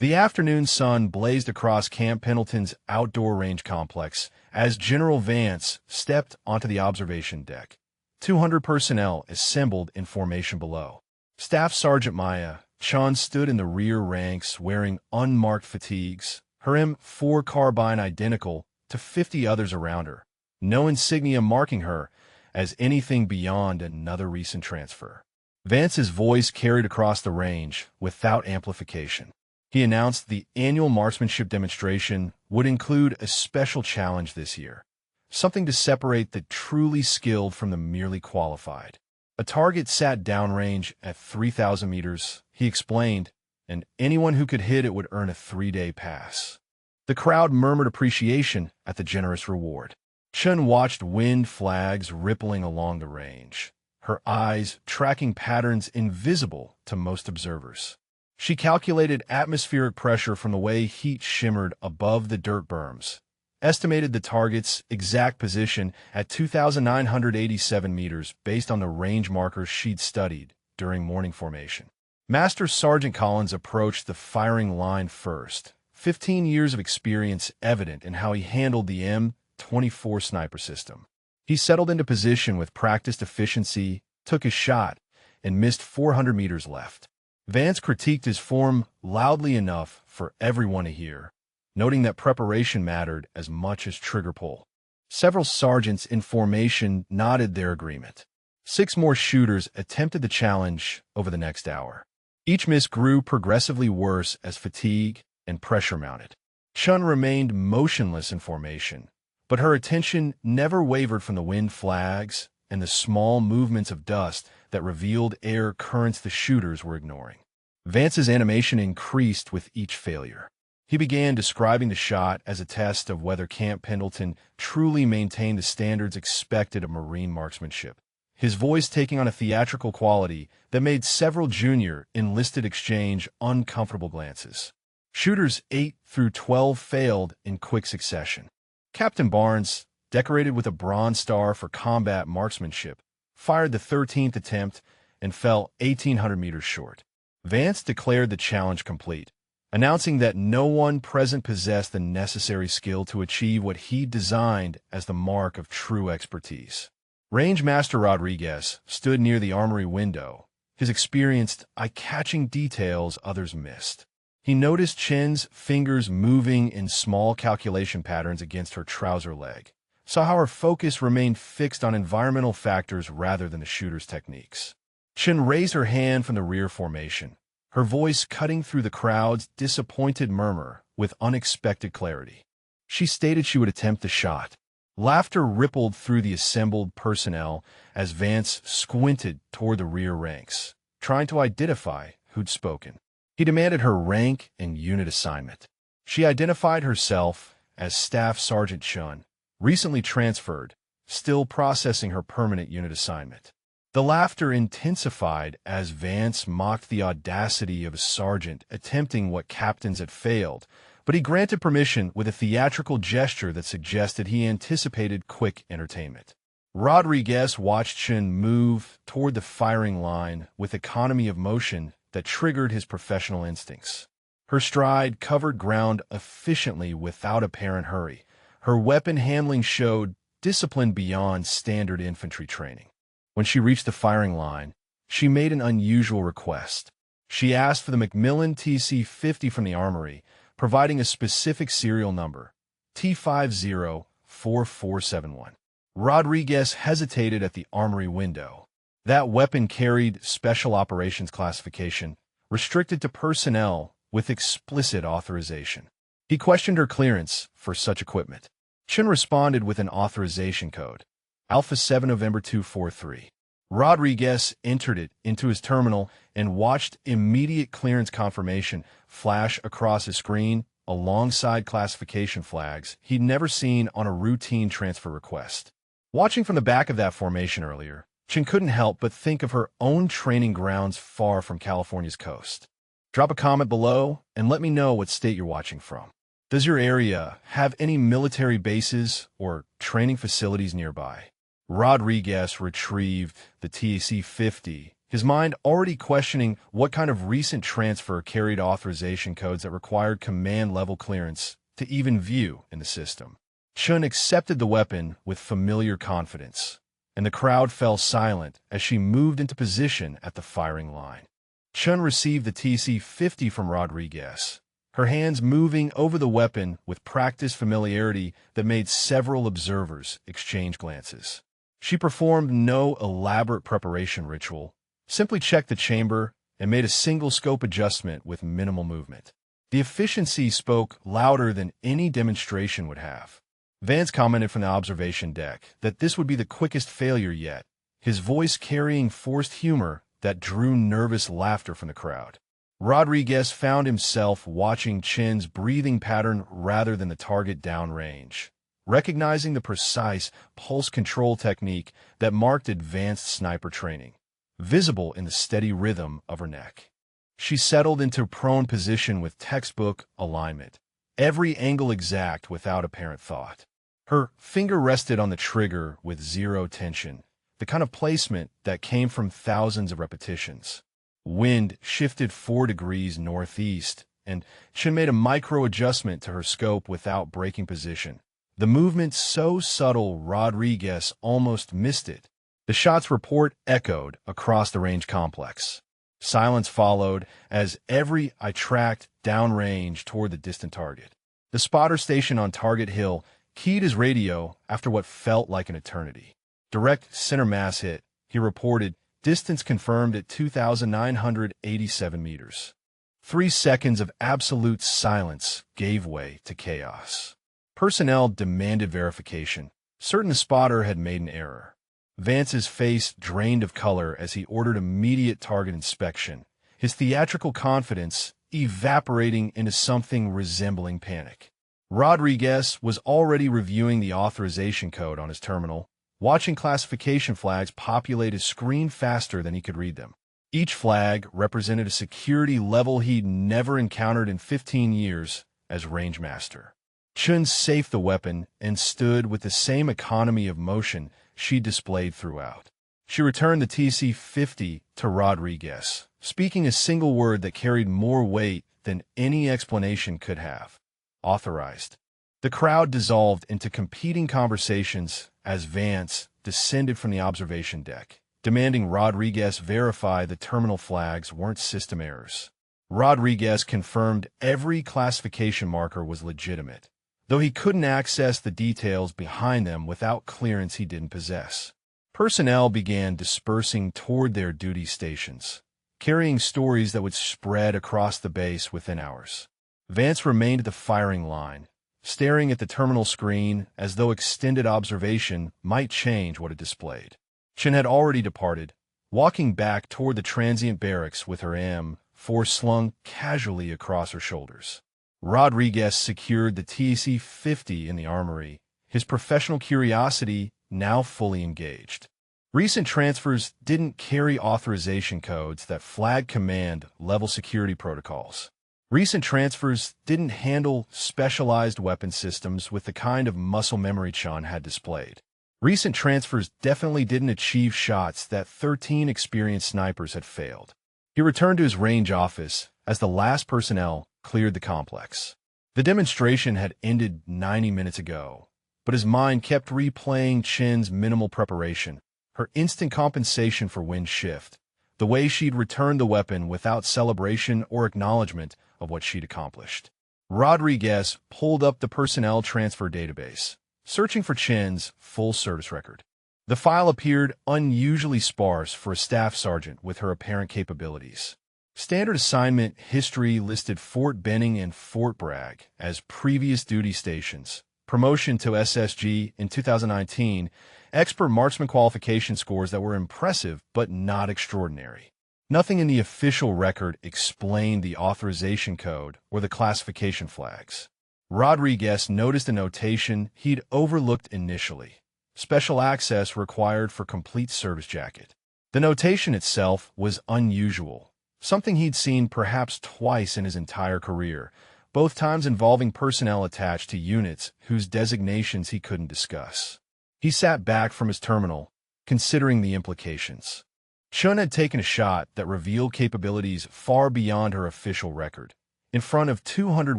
The afternoon sun blazed across Camp Pendleton's outdoor range complex as General Vance stepped onto the observation deck. 200 personnel assembled in formation below. Staff Sergeant Maya Chun stood in the rear ranks wearing unmarked fatigues, her M4 carbine identical to 50 others around her, no insignia marking her as anything beyond another recent transfer. Vance's voice carried across the range without amplification. He announced the annual marksmanship demonstration would include a special challenge this year, something to separate the truly skilled from the merely qualified. A target sat downrange at 3,000 meters, he explained, and anyone who could hit it would earn a 3-day pass. The crowd murmured appreciation at the generous reward. Chun watched wind flags rippling along the range, her eyes tracking patterns invisible to most observers. She calculated atmospheric pressure from the way heat shimmered above the dirt berms, estimated the target's exact position at 2,987 meters based on the range markers she'd studied during morning formation. Master Sergeant Collins approached the firing line first, 15 years of experience evident in how he handled the M24 sniper system. He settled into position with practiced efficiency, took his shot, and missed 400 meters left. Vance critiqued his form loudly enough for everyone to hear, noting that preparation mattered as much as trigger pull. Several sergeants in formation nodded their agreement. 6 more shooters attempted the challenge over the next hour. Each miss grew progressively worse as fatigue and pressure mounted. Chun remained motionless in formation, but her attention never wavered from the wind flags and the small movements of dust that revealed air currents the shooters were ignoring. Vance's animation increased with each failure. He began describing the shot as a test of whether Camp Pendleton truly maintained the standards expected of Marine marksmanship, his voice taking on a theatrical quality that made several junior enlisted exchange uncomfortable glances. Shooters 8 through 12 failed in quick succession. Captain Barnes, decorated with a Bronze Star for combat marksmanship, fired the 13th attempt and fell 1,800 meters short. Vance declared the challenge complete, announcing that no one present possessed the necessary skill to achieve what he designed as the mark of true expertise. Range Master Rodriguez stood near the armory window, his experienced, eye-catching details others missed. He noticed Chen's fingers moving in small calculation patterns against her trouser leg, saw how her focus remained fixed on environmental factors rather than the shooter's techniques. Chen raised her hand from the rear formation, her voice cutting through the crowd's disappointed murmur with unexpected clarity. She stated she would attempt the shot. Laughter rippled through the assembled personnel as Vance squinted toward the rear ranks, trying to identify who'd spoken. He demanded her rank and unit assignment. She identified herself as Staff Sergeant Chun, recently transferred, still processing her permanent unit assignment. The laughter intensified as Vance mocked the audacity of a sergeant attempting what captains had failed, but he granted permission with a theatrical gesture that suggested he anticipated quick entertainment. Rodriguez watched Chun move toward the firing line with economy of motion that triggered his professional instincts. Her stride covered ground efficiently without apparent hurry. Her weapon handling showed discipline beyond standard infantry training. When she reached the firing line, she made an unusual request. She asked for the Macmillan TC-50 from the armory, providing a specific serial number, T504471. Rodriguez hesitated at the armory window. That weapon carried special operations classification, restricted to personnel with explicit authorization. He questioned her clearance for such equipment. Chen responded with an authorization code, Alpha 7 November 243. Rodriguez entered it into his terminal and watched immediate clearance confirmation flash across his screen alongside classification flags he'd never seen on a routine transfer request. Watching from the back of that formation earlier, Chen couldn't help but think of her own training grounds far from California's coast. Drop a comment below and let me know what state you're watching from. Does your area have any military bases or training facilities nearby? Rodriguez retrieved the TC-50 his mind already questioning what kind of recent transfer carried authorization codes that required command-level clearance to even view in the system. Chun accepted the weapon with familiar confidence, and the crowd fell silent as she moved into position at the firing line. Chun received the TC-50 from Rodriguez, her hands moving over the weapon with practiced familiarity that made several observers exchange glances. She performed no elaborate preparation ritual, simply checked the chamber and made a single scope adjustment with minimal movement. The efficiency spoke louder than any demonstration would have. Vance commented from the observation deck that this would be the quickest failure yet, his voice carrying forced humor that drew nervous laughter from the crowd. Rodriguez found himself watching Chin's breathing pattern rather than the target downrange, recognizing the precise pulse control technique that marked advanced sniper training, visible in the steady rhythm of her neck. She settled into prone position with textbook alignment, every angle exact without apparent thought. Her finger rested on the trigger with zero tension, the kind of placement that came from thousands of repetitions. Wind shifted 4 degrees northeast, and Chin made a micro-adjustment to her scope without breaking position. The movement so subtle Rodriguez almost missed it. The shot's report echoed across the range complex. Silence followed as every eye tracked downrange toward the distant target. The spotter stationed on Target Hill keyed his radio after what felt like an eternity. Direct center mass hit, he reported, distance confirmed at 2,987 meters. 3 seconds of absolute silence gave way to chaos. Personnel demanded verification, certain the spotter had made an error. Vance's face drained of color as he ordered immediate target inspection, his theatrical confidence evaporating into something resembling panic. Rodriguez was already reviewing the authorization code on his terminal, watching classification flags populate his screen faster than he could read them. Each flag represented a security level he'd never encountered in 15 years as Rangemaster. Chun safed the weapon and stood with the same economy of motion she displayed throughout. She returned the TC-50 to Rodriguez, speaking a single word that carried more weight than any explanation could have. Authorized. The crowd dissolved into competing conversations as Vance descended from the observation deck, demanding Rodriguez verify the terminal flags weren't system errors. Rodriguez confirmed every classification marker was legitimate, though he couldn't access the details behind them without clearance he didn't possess. Personnel began dispersing toward their duty stations, carrying stories that would spread across the base within hours. Vance remained at the firing line, staring at the terminal screen as though extended observation might change what it displayed. Chin had already departed, walking back toward the transient barracks with her M4 slung casually across her shoulders. Rodriguez secured the TC-50 in the armory, his professional curiosity now fully engaged. Recent transfers didn't carry authorization codes that flagged command-level security protocols. Recent transfers didn't handle specialized weapon systems with the kind of muscle memory Chun had displayed. Recent transfers definitely didn't achieve shots that 13 experienced snipers had failed. He returned to his range office as the last personnel cleared the complex. The demonstration had ended 90 minutes ago, but his mind kept replaying Chin's minimal preparation, her instant compensation for wind shift, the way she'd returned the weapon without celebration or acknowledgement of what she'd accomplished. Rodriguez pulled up the personnel transfer database, searching for Chin's full service record. The file appeared unusually sparse for a staff sergeant with her apparent capabilities. Standard assignment history listed Fort Benning and Fort Bragg as previous duty stations, promotion to SSG in 2019, expert marksman qualification scores that were impressive but not extraordinary. Nothing in the official record explained the authorization code or the classification flags. Rodriguez noticed a notation he'd overlooked initially. Special access required for complete service jacket. The notation itself was unusual, something he'd seen perhaps twice in his entire career, both times involving personnel attached to units whose designations he couldn't discuss. He sat back from his terminal, considering the implications. Chun had taken a shot that revealed capabilities far beyond her official record, in front of 200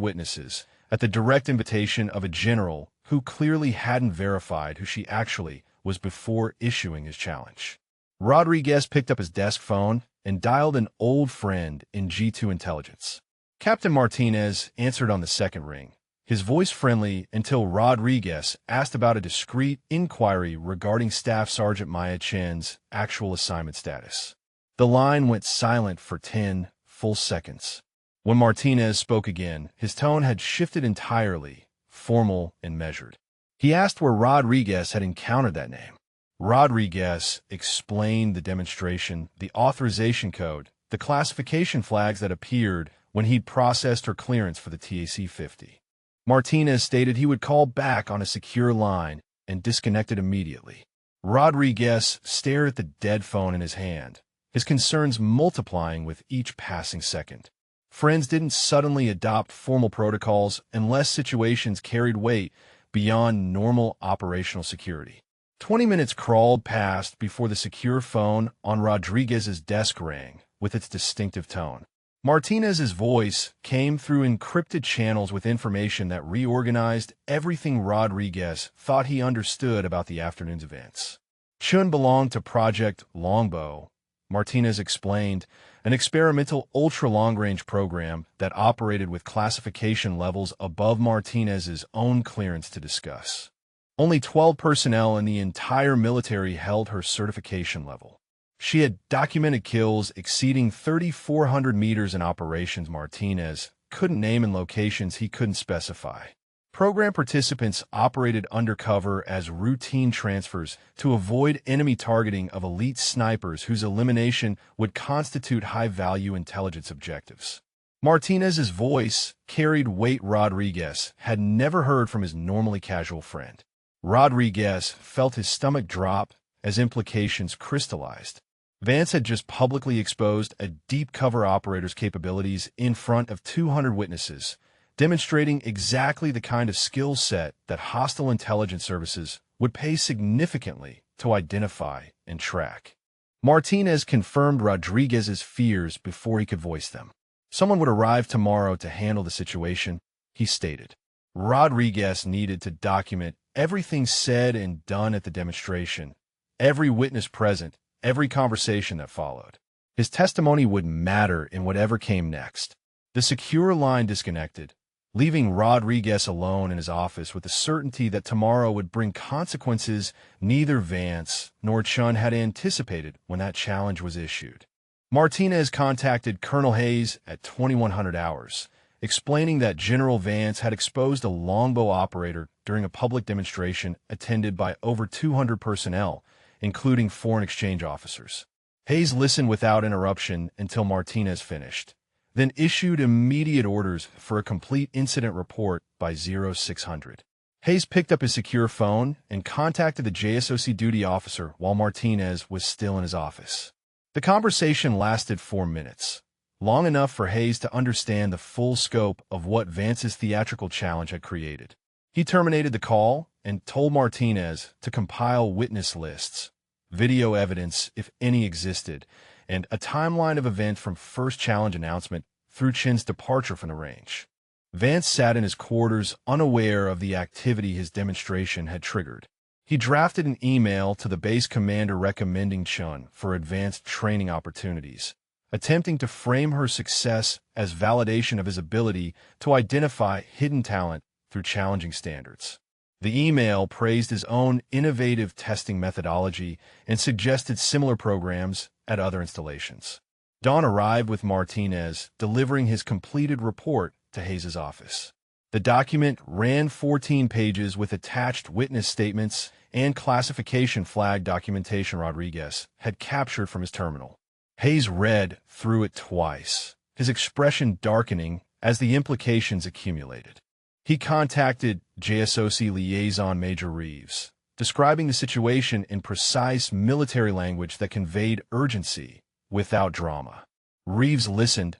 witnesses, at the direct invitation of a general who clearly hadn't verified who she actually was before issuing his challenge. Rodriguez picked up his desk phone and dialed an old friend in G2 Intelligence. Captain Martinez answered on the second ring, his voice friendly until Rodriguez asked about a discreet inquiry regarding Staff Sergeant Maya Chen's actual assignment status. The line went silent for 10 full seconds. When Martinez spoke again, his tone had shifted entirely, formal and measured. He asked where Rodriguez had encountered that name. Rodriguez explained the demonstration, the authorization code, the classification flags that appeared when he'd processed her clearance for the TAC-50. Martinez stated he would call back on a secure line and disconnected immediately. Rodriguez stared at the dead phone in his hand, his concerns multiplying with each passing second. Friends didn't suddenly adopt formal protocols unless situations carried weight beyond normal operational security. 20 minutes crawled past before the secure phone on Rodriguez's desk rang with its distinctive tone. Martinez's voice came through encrypted channels with information that reorganized everything Rodriguez thought he understood about the afternoon's events. Chun belonged to Project Longbow, Martinez explained, an experimental ultra-long-range program that operated with classification levels above Martinez's own clearance to discuss. Only 12 personnel in the entire military held her certification level. She had documented kills exceeding 3,400 meters in operations Martinez couldn't name in locations he couldn't specify. Program participants operated undercover as routine transfers to avoid enemy targeting of elite snipers whose elimination would constitute high-value intelligence objectives. Martinez's voice carried weight Rodriguez had never heard from his normally casual friend. Rodriguez felt his stomach drop as implications crystallized. Vance had just publicly exposed a deep cover operator's capabilities in front of 200 witnesses, demonstrating exactly the kind of skill set that hostile intelligence services would pay significantly to identify and track. Martinez confirmed Rodriguez's fears before he could voice them. Someone would arrive tomorrow to handle the situation, he stated. Rodriguez needed to document everything said and done at the demonstration, every witness present, every conversation that followed. His testimony would matter in whatever came next. The secure line disconnected, leaving Rodriguez alone in his office with the certainty that tomorrow would bring consequences neither Vance nor Chun had anticipated when that challenge was issued. Martinez contacted Colonel Hayes at 2100 hours, explaining that General Vance had exposed a longbow operator during a public demonstration attended by over 200 personnel, including foreign exchange officers. Hayes listened without interruption until Martinez finished, then issued immediate orders for a complete incident report by 0600. Hayes picked up his secure phone and contacted the JSOC duty officer while Martinez was still in his office. The conversation lasted 4 minutes, long enough for Hayes to understand the full scope of what Vance's theatrical challenge had created. He terminated the call and told Martinez to compile witness lists, video evidence if any existed, and a timeline of events from first challenge announcement through Chin's departure from the range. Vance sat in his quarters unaware of the activity his demonstration had triggered. He drafted an email to the base commander recommending Chun for advanced training opportunities, attempting to frame her success as validation of his ability to identify hidden talent through challenging standards. The email praised his own innovative testing methodology and suggested similar programs at other installations. Dawn arrived with Martinez delivering his completed report to Hayes' office. The document ran 14 pages with attached witness statements and classification flag documentation Rodriguez had captured from his terminal. Hayes read through it twice, his expression darkening as the implications accumulated. He contacted JSOC liaison Major Reeves, describing the situation in precise military language that conveyed urgency without drama. Reeves listened,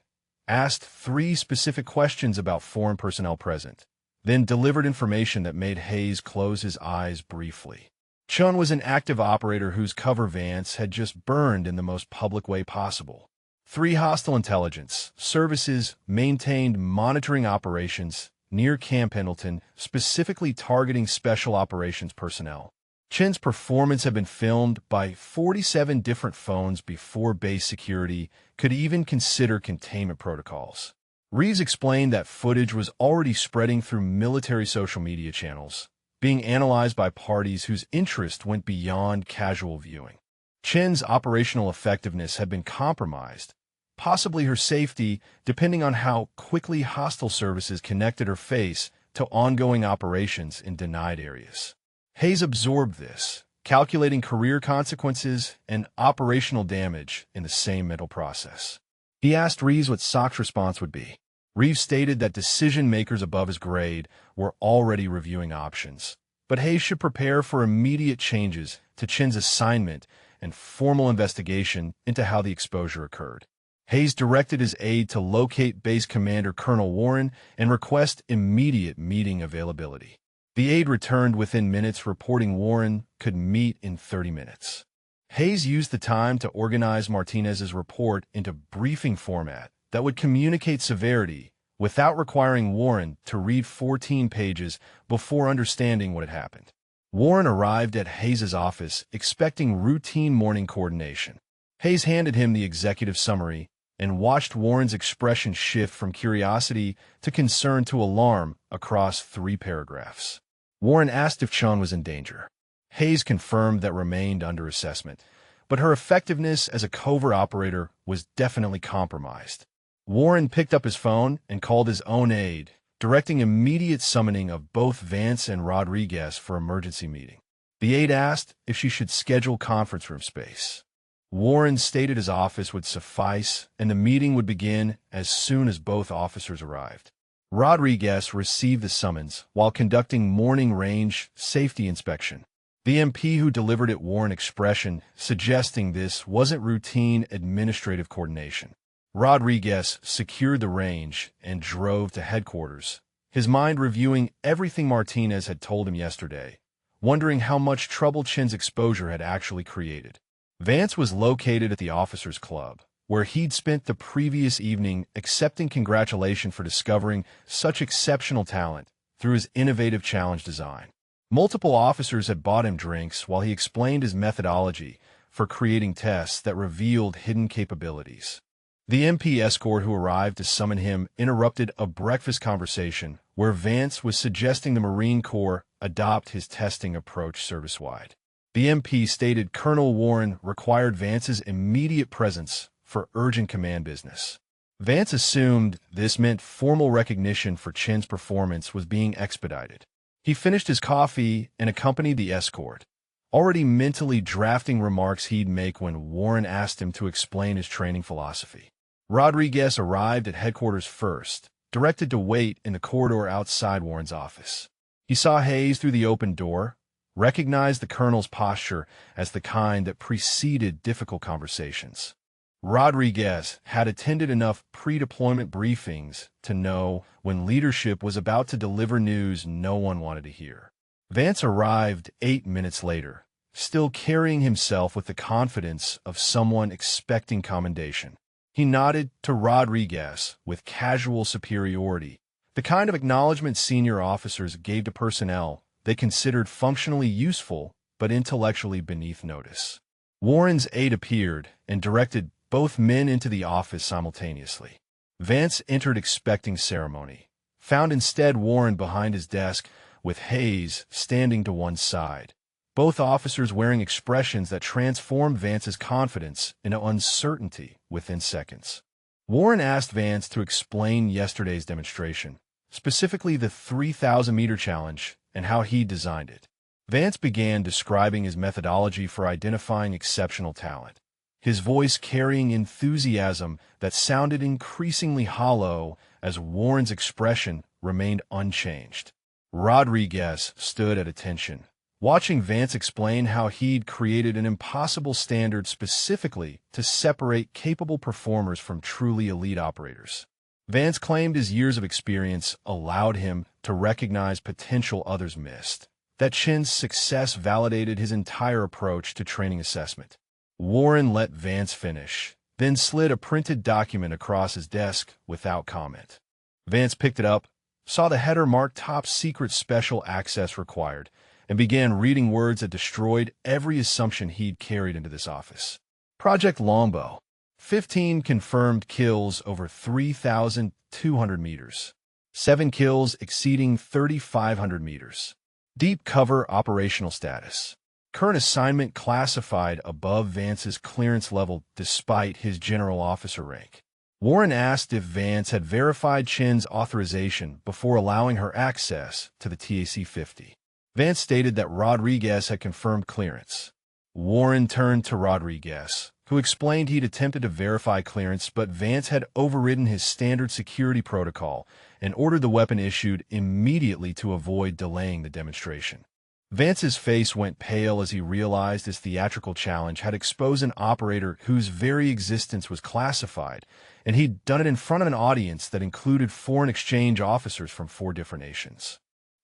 asked 3 specific questions about foreign personnel present, then delivered information that made Hayes close his eyes briefly. Chun was an active operator whose cover Vance had just burned in the most public way possible. 3 hostile intelligence services maintained monitoring operations near Camp Pendleton, specifically targeting special operations personnel. Chin's performance had been filmed by 47 different phones before base security could even consider containment protocols. Reeves explained that footage was already spreading through military social media channels, being analyzed by parties whose interest went beyond casual viewing. Chin's operational effectiveness had been compromised, possibly her safety, depending on how quickly hostile services connected her face to ongoing operations in denied areas. Hayes absorbed this, calculating career consequences and operational damage in the same mental process. He asked Reeves what SOC's response would be. Reeves stated that decision-makers above his grade were already reviewing options, but Hayes should prepare for immediate changes to Chin's assignment and formal investigation into how the exposure occurred. Hayes directed his aide to locate Base Commander Colonel Warren and request immediate meeting availability. The aide returned within minutes, reporting Warren could meet in 30 minutes. Hayes used the time to organize Martinez's report into briefing format that would communicate severity without requiring Warren to read 14 pages before understanding what had happened. Warren arrived at Hayes's office expecting routine morning coordination. Hayes handed him the executive summary and watched Warren's expression shift from curiosity to concern to alarm across 3 paragraphs. Warren asked if Chun was in danger. Hayes confirmed that remained under assessment, but her effectiveness as a covert operator was definitely compromised. Warren picked up his phone and called his own aide, directing immediate summoning of both Vance and Rodriguez for emergency meeting. The aide asked if she should schedule conference room space. Warren stated his office would suffice and the meeting would begin as soon as both officers arrived. Rodriguez received the summons while conducting morning range safety inspection. The MP who delivered it wore an expression suggesting this wasn't routine administrative coordination. Rodriguez secured the range and drove to headquarters, his mind reviewing everything Martinez had told him yesterday, wondering how much trouble Chin's exposure had actually created. Vance was located at the Officers Club, where he'd spent the previous evening accepting congratulation for discovering such exceptional talent through his innovative challenge design. Multiple officers had bought him drinks while he explained his methodology for creating tests that revealed hidden capabilities. The MP escort who arrived to summon him interrupted a breakfast conversation where Vance was suggesting the Marine Corps adopt his testing approach service-wide. The MP stated Colonel Warren required Vance's immediate presence for urgent command business. Vance assumed this meant formal recognition for Chin's performance was being expedited. He finished his coffee and accompanied the escort, already mentally drafting remarks he'd make when Warren asked him to explain his training philosophy. Rodriguez arrived at headquarters first, directed to wait in the corridor outside Warren's office. He saw Hayes through the open door, recognized the colonel's posture as the kind that preceded difficult conversations. Rodriguez had attended enough pre-deployment briefings to know when leadership was about to deliver news no one wanted to hear. Vance arrived 8 minutes later, still carrying himself with the confidence of someone expecting commendation. He nodded to Rodriguez with casual superiority, the kind of acknowledgement senior officers gave to personnel they considered functionally useful but intellectually beneath notice. Warren's aide appeared and directed both men into the office simultaneously. Vance entered expecting ceremony, found instead Warren behind his desk with Hayes standing to one side, both officers wearing expressions that transformed Vance's confidence into uncertainty within seconds. Warren asked Vance to explain yesterday's demonstration, specifically the 3,000-meter challenge and how he designed it. Vance began describing his methodology for identifying exceptional talent, his voice carrying enthusiasm that sounded increasingly hollow as Warren's expression remained unchanged. Rodriguez stood at attention, watching Vance explain how he'd created an impossible standard specifically to separate capable performers from truly elite operators. Vance claimed his years of experience allowed him to recognize potential others missed, that Chen's success validated his entire approach to training assessment. Warren let Vance finish, then slid a printed document across his desk without comment. Vance picked it up, saw the header marked Top Secret Special Access Required, and began reading words that destroyed every assumption he'd carried into this office. Project Longbow. 15 confirmed kills over 3,200 meters. 7 kills exceeding 3,500 meters. Deep cover operational status. Current assignment classified above Vance's clearance level despite his general officer rank. Warren asked if Vance had verified Chen's authorization before allowing her access to the TAC-50. Vance stated that Rodriguez had confirmed clearance. Warren turned to Rodriguez, who explained he'd attempted to verify clearance, but Vance had overridden his standard security protocol and ordered the weapon issued immediately to avoid delaying the demonstration. Vance's face went pale as he realized his theatrical challenge had exposed an operator whose very existence was classified, and he'd done it in front of an audience that included foreign exchange officers from 4 different nations.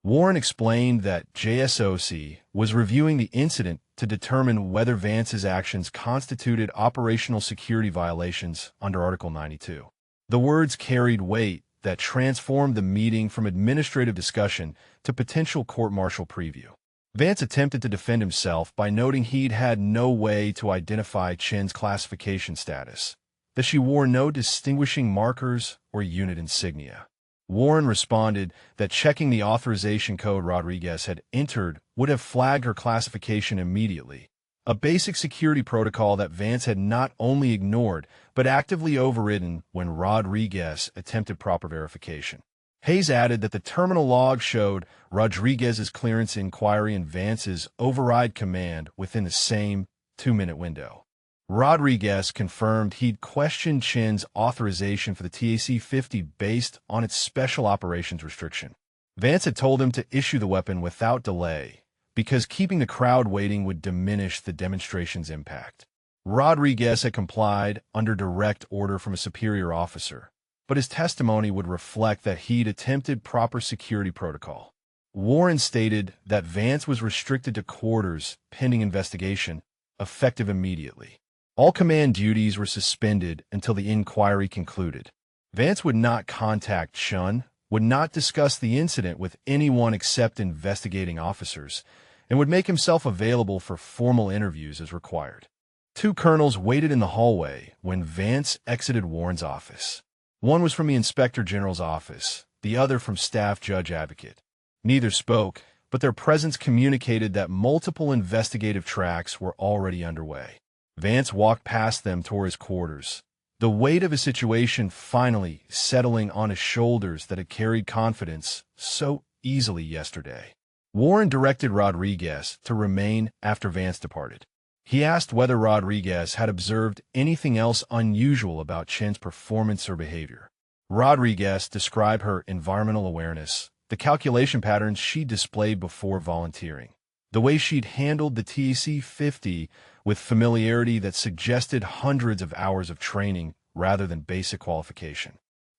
Warren explained that JSOC was reviewing the incident to determine whether Vance's actions constituted operational security violations under Article 92. The words carried weight that transformed the meeting from administrative discussion to potential court-martial preview. Vance attempted to defend himself by noting he'd had no way to identify Chen's classification status, that she wore no distinguishing markers or unit insignia. Warren responded that checking the authorization code Rodriguez had entered would have flagged her classification immediately, a basic security protocol that Vance had not only ignored but actively overridden when Rodriguez attempted proper verification. Hayes added that the terminal log showed Rodriguez's clearance inquiry and Vance's override command within the same 2-minute window. Rodriguez confirmed he'd questioned Chen's authorization for the TAC-50 based on its special operations restriction. Vance had told him to issue the weapon without delay because keeping the crowd waiting would diminish the demonstration's impact. Rodriguez had complied under direct order from a superior officer, but his testimony would reflect that he'd attempted proper security protocol. Warren stated that Vance was restricted to quarters pending investigation, effective immediately. All command duties were suspended until the inquiry concluded. Vance would not contact Chen, would not discuss the incident with anyone except investigating officers, and would make himself available for formal interviews as required. 2 colonels waited in the hallway when Vance exited Warren's office. One was from the Inspector General's office, the other from Staff Judge Advocate. Neither spoke, but their presence communicated that multiple investigative tracks were already underway. Vance walked past them toward his quarters, the weight of his situation finally settling on his shoulders that had carried confidence so easily yesterday. Warren directed Rodriguez to remain after Vance departed. He asked whether Rodriguez had observed anything else unusual about Chen's performance or behavior. Rodriguez described her environmental awareness, the calculation patterns she displayed before volunteering, the way she'd handled the TAC-50 with familiarity that suggested hundreds of hours of training rather than basic qualification.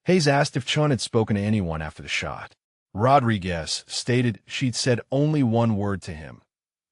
Hayes asked if Chen had spoken to anyone after the shot. Rodriguez stated she'd said only one word to him,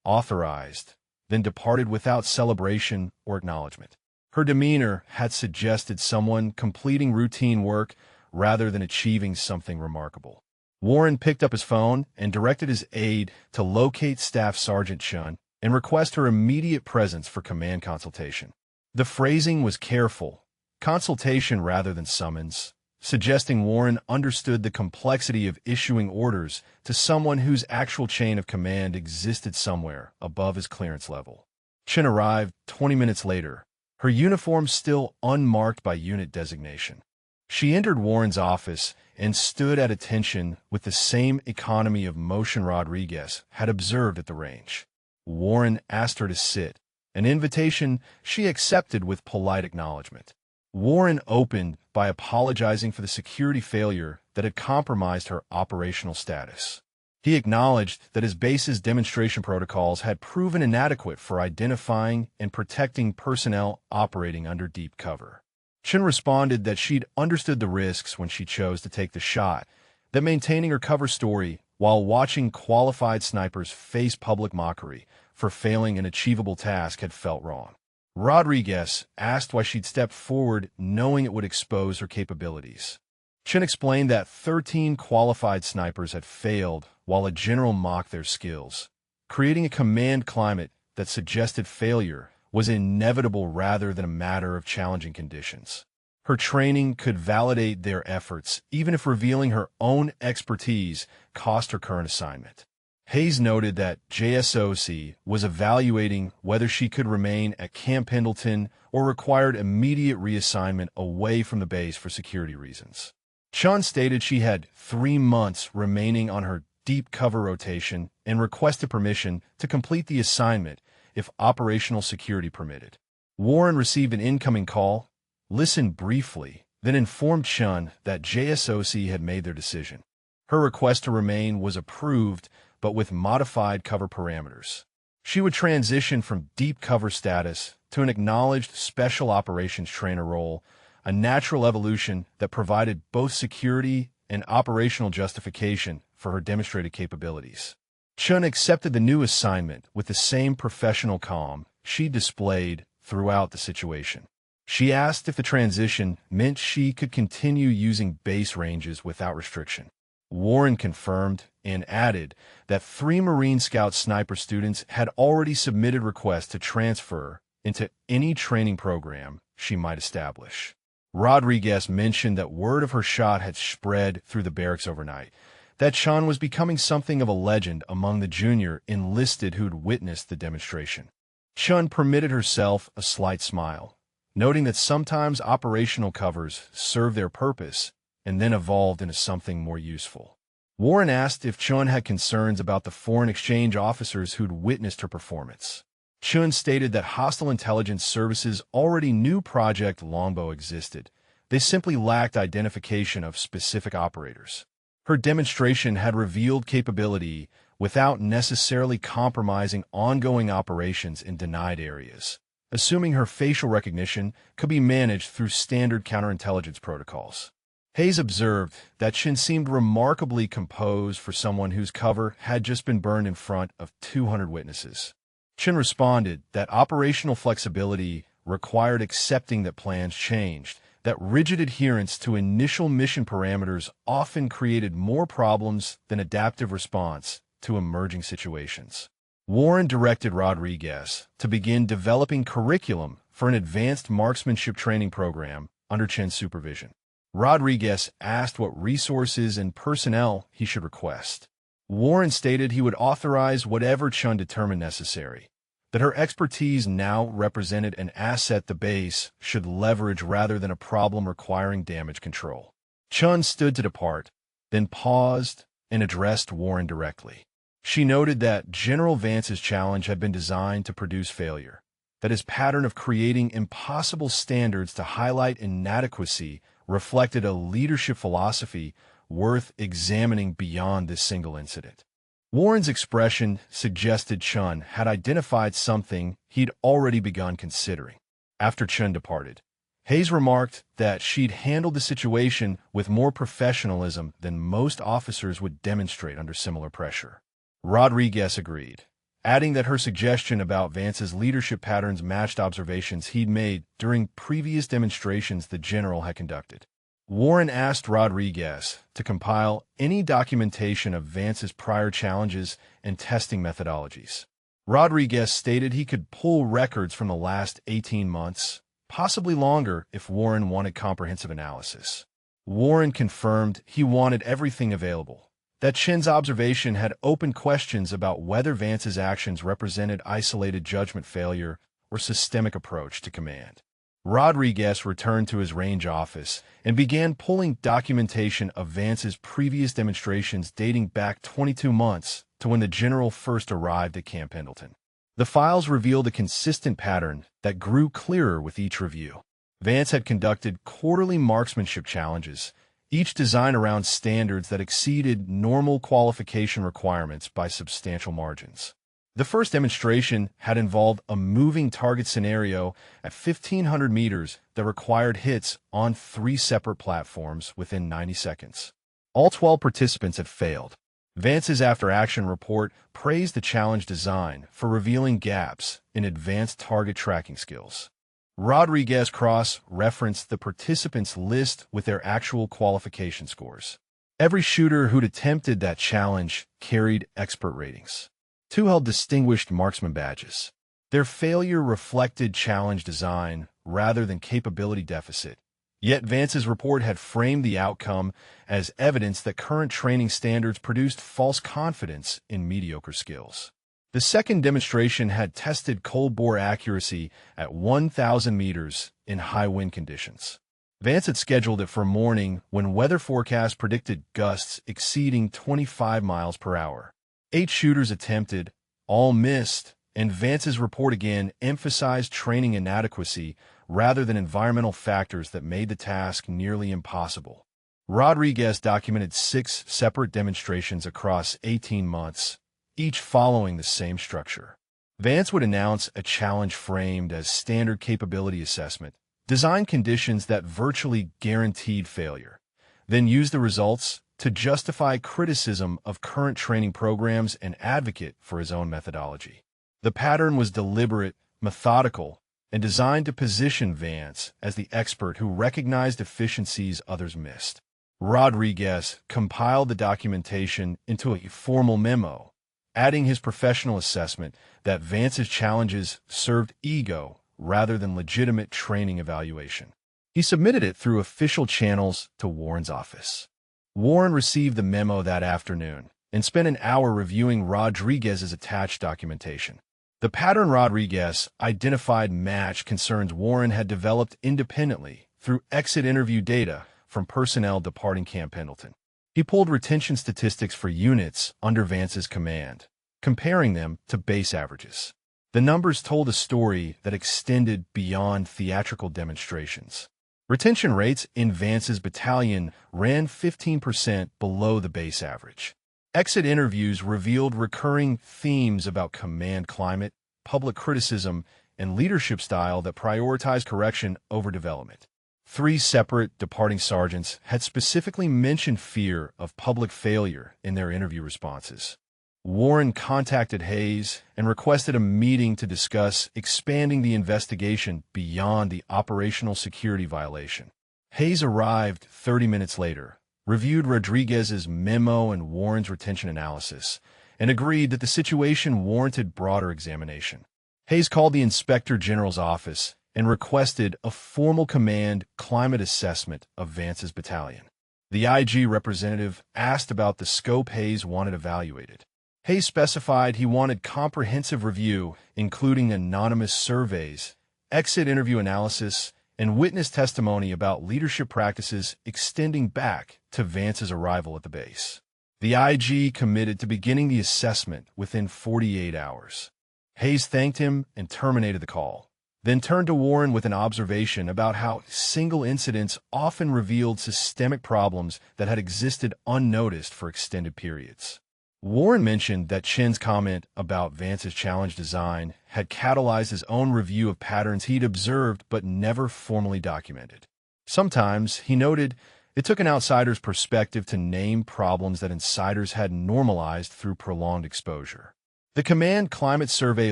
authorized, then departed without celebration or acknowledgement. Her demeanor had suggested someone completing routine work rather than achieving something remarkable. Warren picked up his phone and directed his aide to locate Staff Sergeant Chen and request her immediate presence for command consultation. The phrasing was careful, consultation rather than summons, suggesting Warren understood the complexity of issuing orders to someone whose actual chain of command existed somewhere above his clearance level. Chen arrived 20 minutes later, her uniform still unmarked by unit designation. She entered Warren's office and stood at attention with the same economy of motion Rodriguez had observed at the range. Warren asked her to sit, an invitation she accepted with polite acknowledgement. Warren opened by apologizing for the security failure that had compromised her operational status. He acknowledged that his base's demonstration protocols had proven inadequate for identifying and protecting personnel operating under deep cover. Chen responded that she'd understood the risks when she chose to take the shot, that maintaining her cover story while watching qualified snipers face public mockery for failing an achievable task had felt wrong. Rodriguez asked why she'd stepped forward knowing it would expose her capabilities. Chen explained that 13 qualified snipers had failed while a general mocked their skills, creating a command climate that suggested failure was inevitable rather than a matter of challenging conditions. Her training could validate their efforts, even if revealing her own expertise cost her current assignment. Hayes noted that JSOC was evaluating whether she could remain at Camp Pendleton or required immediate reassignment away from the base for security reasons. Chun stated she had 3 months remaining on her deep cover rotation and requested permission to complete the assignment if operational security permitted. Warren received an incoming call, listened briefly, then informed Chun that JSOC had made their decision. Her request to remain was approved, but with modified cover parameters. She would transition from deep cover status to an acknowledged special operations trainer role, a natural evolution that provided both security and operational justification for her demonstrated capabilities. Chun accepted the new assignment with the same professional calm she displayed throughout the situation. She asked if the transition meant she could continue using base ranges without restriction. Warren confirmed and added that 3 Marine Scout sniper students had already submitted requests to transfer into any training program she might establish. Rodriguez mentioned that word of her shot had spread through the barracks overnight, that Chun was becoming something of a legend among the junior enlisted who'd witnessed the demonstration. Chun permitted herself a slight smile, noting that sometimes operational covers serve their purpose and then evolved into something more useful. Warren asked if Chun had concerns about the foreign exchange officers who'd witnessed her performance. Chun stated that hostile intelligence services already knew Project Longbow existed. They simply lacked identification of specific operators. Her demonstration had revealed capability without necessarily compromising ongoing operations in denied areas, assuming her facial recognition could be managed through standard counterintelligence protocols. Hayes observed that Chen seemed remarkably composed for someone whose cover had just been burned in front of 200 witnesses. Chen responded that operational flexibility required accepting that plans changed, that rigid adherence to initial mission parameters often created more problems than adaptive response to emerging situations. Warren directed Rodriguez to begin developing curriculum for an advanced marksmanship training program under Chen's supervision. Rodriguez asked what resources and personnel he should request. Warren stated he would authorize whatever Chun determined necessary, that her expertise now represented an asset the base should leverage rather than a problem requiring damage control. Chun stood to depart, then paused and addressed Warren directly. She noted that General Vance's challenge had been designed to produce failure, that his pattern of creating impossible standards to highlight inadequacy reflected a leadership philosophy worth examining beyond this single incident. Warren's expression suggested Chun had identified something he'd already begun considering. After Chun departed, Hayes remarked that she'd handled the situation with more professionalism than most officers would demonstrate under similar pressure. Rodriguez agreed, adding that her suggestion about Vance's leadership patterns matched observations he'd made during previous demonstrations the general had conducted. Warren asked Rodriguez to compile any documentation of Vance's prior challenges and testing methodologies. Rodriguez stated he could pull records from the last 18 months, possibly longer if Warren wanted comprehensive analysis. Warren confirmed he wanted everything available, that Chen's observation had open questions about whether Vance's actions represented isolated judgment failure or systemic approach to command. Rodriguez returned to his range office and began pulling documentation of Vance's previous demonstrations dating back 22 months to when the general first arrived at Camp Pendleton. The files revealed a consistent pattern that grew clearer with each review. Vance had conducted quarterly marksmanship challenges, each designed around standards that exceeded normal qualification requirements by substantial margins. The first demonstration had involved a moving target scenario at 1,500 meters that required hits on 3 separate platforms within 90 seconds. All 12 participants had failed. Vance's after-action report praised the challenge design for revealing gaps in advanced target tracking skills. Rodriguez cross-referenced the participants' list with their actual qualification scores. Every shooter who'd attempted that challenge carried expert ratings. 2 held distinguished marksman badges. Their failure reflected challenge design rather than capability deficit. Yet Vance's report had framed the outcome as evidence that current training standards produced false confidence in mediocre skills. The second demonstration had tested cold-bore accuracy at 1,000 meters in high wind conditions. Vance had scheduled it for morning when weather forecasts predicted gusts exceeding 25 miles per hour. 8 shooters attempted, all missed, and Vance's report again emphasized training inadequacy rather than environmental factors that made the task nearly impossible. Rodriguez documented 6 separate demonstrations across 18 months, each following the same structure. Vance would announce a challenge framed as standard capability assessment, design conditions that virtually guaranteed failure, then use the results to justify criticism of current training programs and advocate for his own methodology. The pattern was deliberate, methodical, and designed to position Vance as the expert who recognized efficiencies others missed. Rodriguez compiled the documentation into a formal memo, adding his professional assessment that Vance's challenges served ego rather than legitimate training evaluation. He submitted it through official channels to Warren's office. Warren received the memo that afternoon and spent an hour reviewing Rodriguez's attached documentation. The pattern Rodriguez identified matched concerns Warren had developed independently through exit interview data from personnel departing Camp Pendleton. He pulled retention statistics for units under Vance's command, comparing them to base averages. The numbers told a story that extended beyond theatrical demonstrations. Retention rates in Vance's battalion ran 15% below the base average. Exit interviews revealed recurring themes about command climate, public criticism, and leadership style that prioritized correction over development. 3 separate departing sergeants had specifically mentioned fear of public failure in their interview responses. Warren contacted Hayes and requested a meeting to discuss expanding the investigation beyond the operational security violation. Hayes arrived 30 minutes later, reviewed Rodriguez's memo and Warren's retention analysis, and agreed that the situation warranted broader examination. Hayes called the Inspector General's office and requested a formal command climate assessment of Vance's battalion. The IG representative asked about the scope Hayes wanted evaluated. Hayes specified he wanted comprehensive review, including anonymous surveys, exit interview analysis, and witness testimony about leadership practices extending back to Vance's arrival at the base. The IG committed to beginning the assessment within 48 hours. Hayes thanked him and terminated the call, then turned to Warren with an observation about how single incidents often revealed systemic problems that had existed unnoticed for extended periods. Warren mentioned that Chen's comment about Vance's challenge design had catalyzed his own review of patterns he'd observed but never formally documented. Sometimes, he noted, it took an outsider's perspective to name problems that insiders had normalized through prolonged exposure. The Command Climate Survey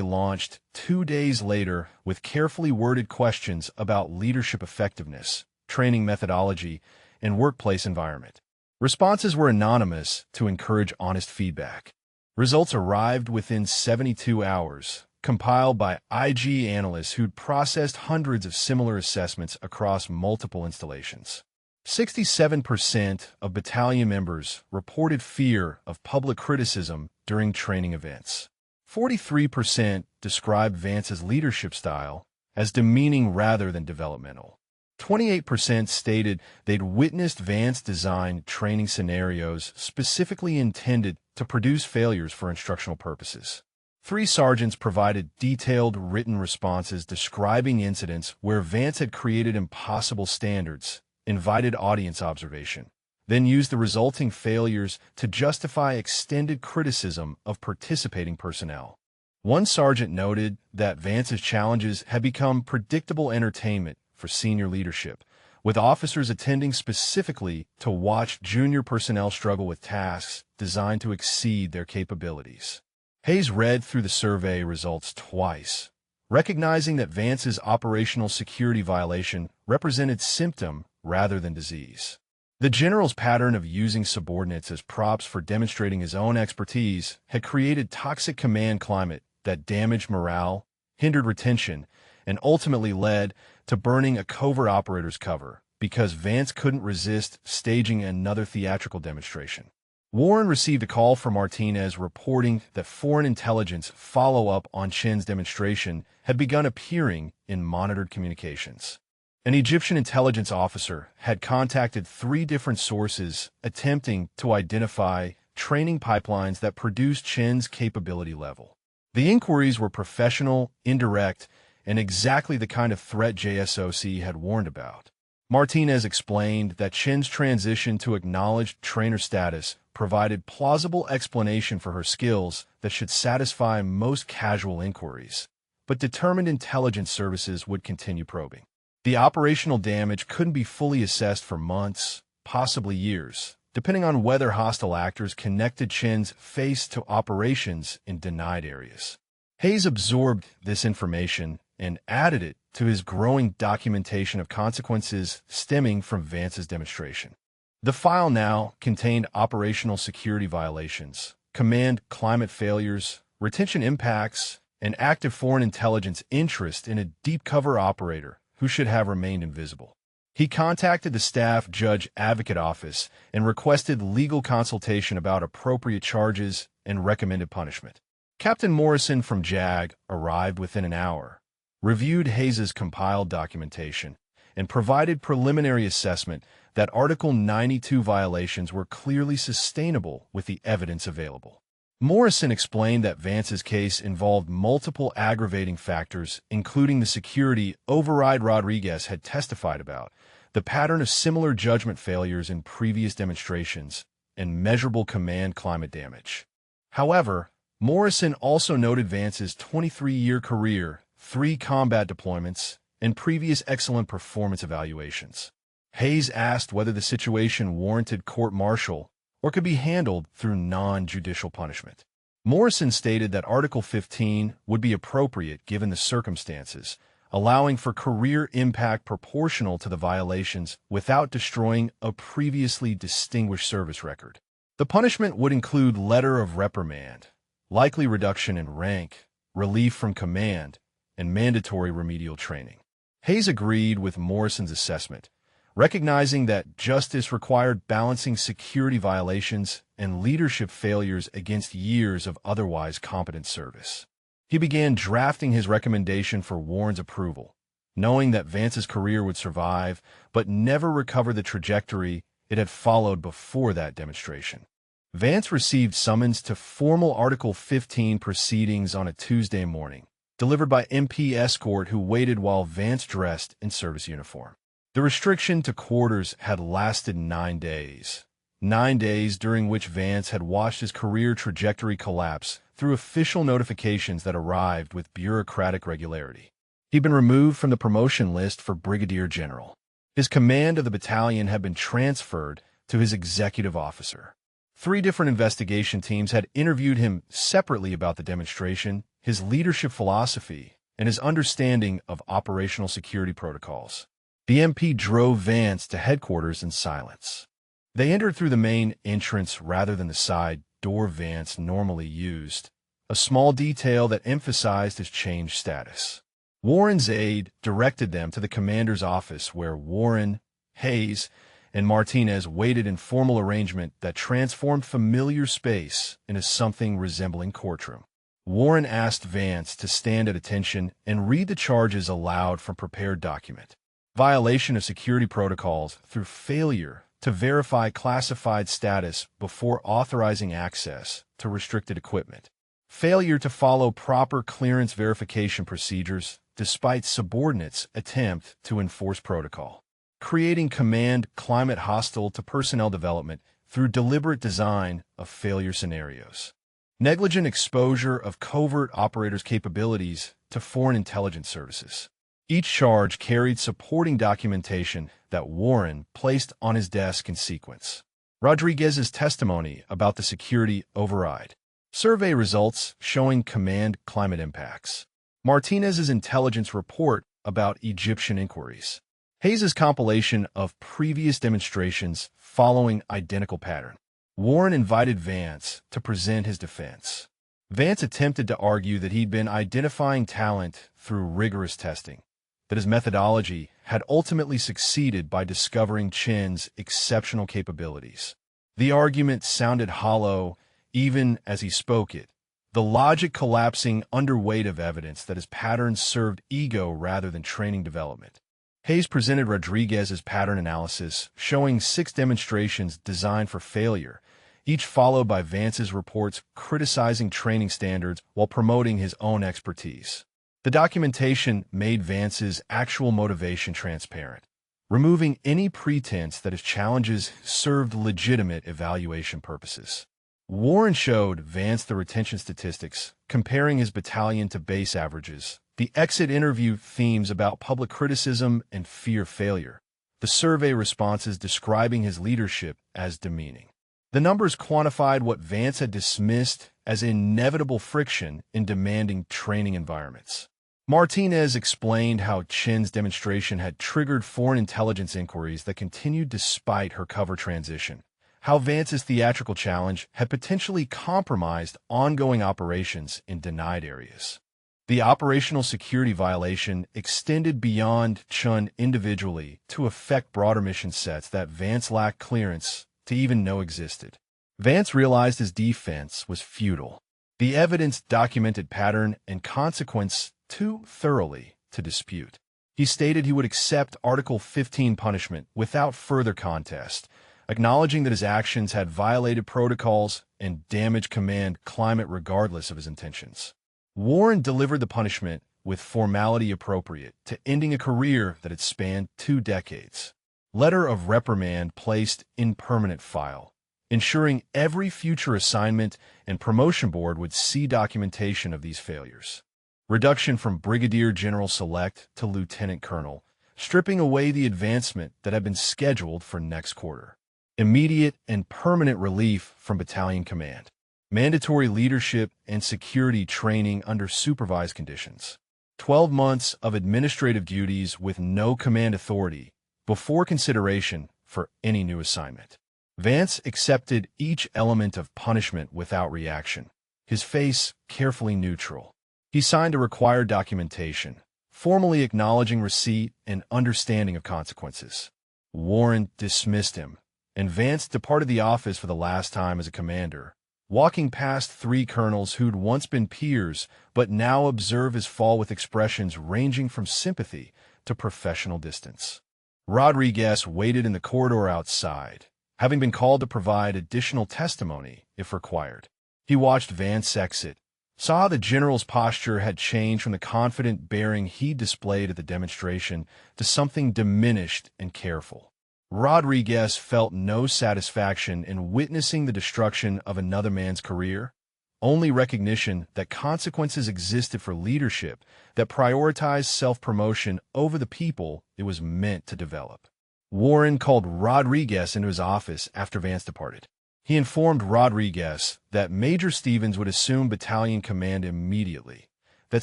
launched 2 days later with carefully worded questions about leadership effectiveness, training methodology, and workplace environment. Responses were anonymous to encourage honest feedback. Results arrived within 72 hours, compiled by IG analysts who'd processed hundreds of similar assessments across multiple installations. 67% of battalion members reported fear of public criticism during training events. 43% described Vance's leadership style as demeaning rather than developmental. 28% stated they'd witnessed Vance design training scenarios specifically intended to produce failures for instructional purposes. 3 sergeants provided detailed written responses describing incidents where Vance had created impossible standards, invited audience observation, then used the resulting failures to justify extended criticism of participating personnel. One sergeant noted that Vance's challenges had become predictable entertainment for senior leadership, with officers attending specifically to watch junior personnel struggle with tasks designed to exceed their capabilities. Hayes read through the survey results twice, recognizing that Vance's operational security violation represented symptom rather than disease. The general's pattern of using subordinates as props for demonstrating his own expertise had created toxic command climate that damaged morale, hindered retention, and ultimately led to burning a covert operator's cover because Vance couldn't resist staging another theatrical demonstration. Warren received a call from Martinez reporting that foreign intelligence follow-up on Chin's demonstration had begun appearing in monitored communications. An Egyptian intelligence officer had contacted 3 different sources attempting to identify training pipelines that produced Chin's capability level. The inquiries were professional, indirect, and exactly the kind of threat JSOC had warned about. Martinez explained that Chin's transition to acknowledged trainer status provided plausible explanation for her skills that should satisfy most casual inquiries, but determined intelligence services would continue probing. The operational damage couldn't be fully assessed for months, possibly years, depending on whether hostile actors connected Chin's face to operations in denied areas. Hayes absorbed this information and added it to his growing documentation of consequences stemming from Vance's demonstration. The file now contained operational security violations, command climate failures, retention impacts, and active foreign intelligence interest in a deep cover operator who should have remained invisible. He contacted the Staff Judge Advocate Office and requested legal consultation about appropriate charges and recommended punishment. Captain Morrison from JAG arrived within an hour, reviewed Hayes's compiled documentation, and provided preliminary assessment that Article 92 violations were clearly sustainable with the evidence available. Morrison explained that Vance's case involved multiple aggravating factors, including the security override Rodriguez had testified about, the pattern of similar judgment failures in previous demonstrations, and measurable command climate damage. However, Morrison also noted Vance's 23-year career, 3 combat deployments, and previous excellent performance evaluations. Hayes asked whether the situation warranted court-martial or could be handled through non-judicial punishment. Morrison stated that Article 15 would be appropriate given the circumstances, allowing for career impact proportional to the violations without destroying a previously distinguished service record. The punishment would include letter of reprimand, likely reduction in rank, relief from command, and mandatory remedial training. Hayes agreed with Morrison's assessment, recognizing that justice required balancing security violations and leadership failures against years of otherwise competent service. He began drafting his recommendation for Warren's approval, knowing that Vance's career would survive but never recover the trajectory it had followed before that demonstration. Vance received summons to formal Article 15 proceedings on a Tuesday morning, delivered by MP escort who waited while Vance dressed in service uniform. The restriction to quarters had lasted 9 days. 9 days during which Vance had watched his career trajectory collapse through official notifications that arrived with bureaucratic regularity. He'd been removed from the promotion list for brigadier general. His command of the battalion had been transferred to his executive officer. 3 different investigation teams had interviewed him separately about the demonstration, his leadership philosophy, and his understanding of operational security protocols. The MP drove Vance to headquarters in silence. They entered through the main entrance rather than the side door Vance normally used, a small detail that emphasized his changed status. Warren's aide directed them to the commander's office where Warren, Hayes, and Martinez waited in formal arrangement that transformed familiar space into something resembling courtroom. Warren asked Vance to stand at attention and read the charges aloud from prepared document. Violation of security protocols through failure to verify classified status before authorizing access to restricted equipment. Failure to follow proper clearance verification procedures despite subordinates' attempt to enforce protocol. Creating command climate hostile to personnel development through deliberate design of failure scenarios. Negligent exposure of covert operators' capabilities to foreign intelligence services. Each charge carried supporting documentation that Warren placed on his desk in sequence. Rodriguez's testimony about the security override. Survey results showing command climate impacts. Martinez's intelligence report about Egyptian inquiries. Hayes's compilation of previous demonstrations following identical pattern. Warren invited Vance to present his defense. Vance attempted to argue that he'd been identifying talent through rigorous testing, that his methodology had ultimately succeeded by discovering Chen's exceptional capabilities. The argument sounded hollow even as he spoke it, the logic collapsing under weight of evidence that his patterns served ego rather than training development. Hayes presented Rodriguez's pattern analysis, showing 6 demonstrations designed for failure, each followed by Vance's reports criticizing training standards while promoting his own expertise. The documentation made Vance's actual motivation transparent, removing any pretense that his challenges served legitimate evaluation purposes. Warren showed Vance the retention statistics, comparing his battalion to base averages, the exit interview themes about public criticism and fear failure, the survey responses describing his leadership as demeaning. The numbers quantified what Vance had dismissed as inevitable friction in demanding training environments. Martinez explained how Chen's demonstration had triggered foreign intelligence inquiries that continued despite her cover transition, how Vance's theatrical challenge had potentially compromised ongoing operations in denied areas. The operational security violation extended beyond Chen individually to affect broader mission sets that Vance lacked clearance to even know existed. Vance realized his defense was futile. The evidence documented pattern and consequence too thoroughly to dispute. He stated he would accept Article 15 punishment without further contest, acknowledging that his actions had violated protocols and damaged command climate regardless of his intentions. Warren delivered the punishment with formality appropriate to ending a career that had spanned 2 decades. Letter of reprimand placed in permanent file, ensuring every future assignment and promotion board would see documentation of these failures. Reduction from Brigadier General Select to Lieutenant Colonel, stripping away the advancement that had been scheduled for next quarter. Immediate and permanent relief from battalion command. Mandatory leadership and security training under supervised conditions. 12 months of administrative duties with no command authority before consideration for any new assignment. Vance accepted each element of punishment without reaction, his face carefully neutral. He signed a required documentation, formally acknowledging receipt and understanding of consequences. Warren dismissed him, and Vance departed the office for the last time as a commander, walking past 3 colonels who'd once been peers but now observe his fall with expressions ranging from sympathy to professional distance. Rodriguez waited in the corridor outside, having been called to provide additional testimony if required. He watched Vance exit, saw the general's posture had changed from the confident bearing he displayed at the demonstration to something diminished and careful. Rodriguez felt no satisfaction in witnessing the destruction of another man's career, only recognition that consequences existed for leadership that prioritized self-promotion over the people it was meant to develop. Warren called Rodriguez into his office after Vance departed. He informed Rodriguez that Major Stevens would assume battalion command immediately, that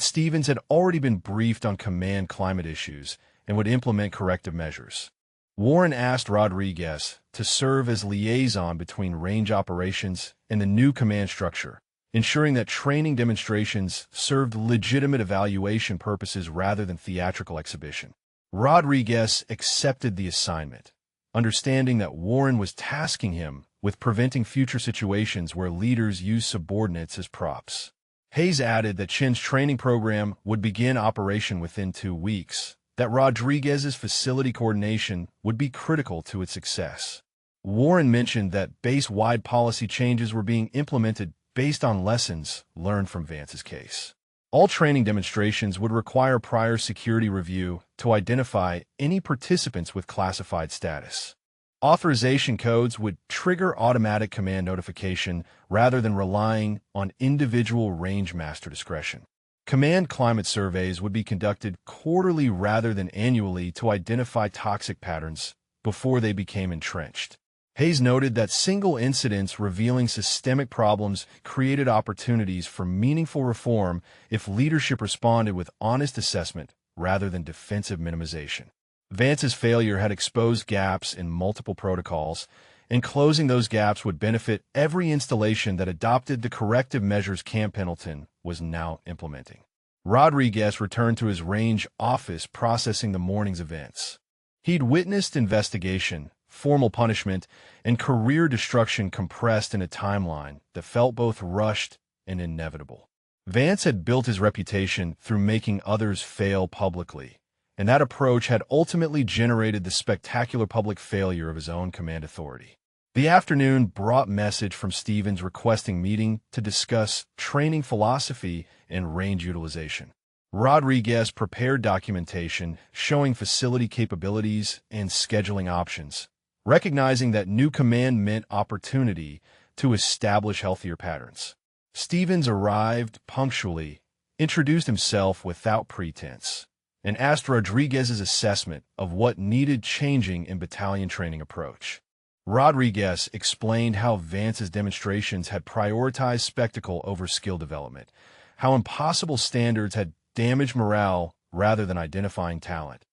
Stevens had already been briefed on command climate issues and would implement corrective measures. Warren asked Rodriguez to serve as liaison between range operations and the new command structure, ensuring that training demonstrations served legitimate evaluation purposes rather than theatrical exhibition. Rodriguez accepted the assignment, understanding that Warren was tasking him with preventing future situations where leaders use subordinates as props. Hayes added that Chen's training program would begin operation within 2 weeks, that Rodriguez's facility coordination would be critical to its success. Warren mentioned that base-wide policy changes were being implemented based on lessons learned from Vance's case. All training demonstrations would require prior security review to identify any participants with classified status. Authorization codes would trigger automatic command notification rather than relying on individual range master discretion. Command climate surveys would be conducted quarterly rather than annually to identify toxic patterns before they became entrenched. Hayes noted that single incidents revealing systemic problems created opportunities for meaningful reform if leadership responded with honest assessment rather than defensive minimization. Vance's failure had exposed gaps in multiple protocols, and closing those gaps would benefit every installation that adopted the corrective measures Camp Pendleton was now implementing. Rodriguez returned to his range office processing the morning's events. He'd witnessed investigation, formal punishment, and career destruction compressed in a timeline that felt both rushed and inevitable. Vance had built his reputation through making others fail publicly, and that approach had ultimately generated the spectacular public failure of his own command authority. The afternoon brought message from Stevens requesting meeting to discuss training philosophy and range utilization. Rodriguez prepared documentation showing facility capabilities and scheduling options, recognizing that new command meant opportunity to establish healthier patterns. Stevens arrived punctually, introduced himself without pretense, and asked Rodriguez's assessment of what needed changing in battalion training approach. Rodriguez explained how Vance's demonstrations had prioritized spectacle over skill development, how impossible standards had damaged morale rather than identifying talent,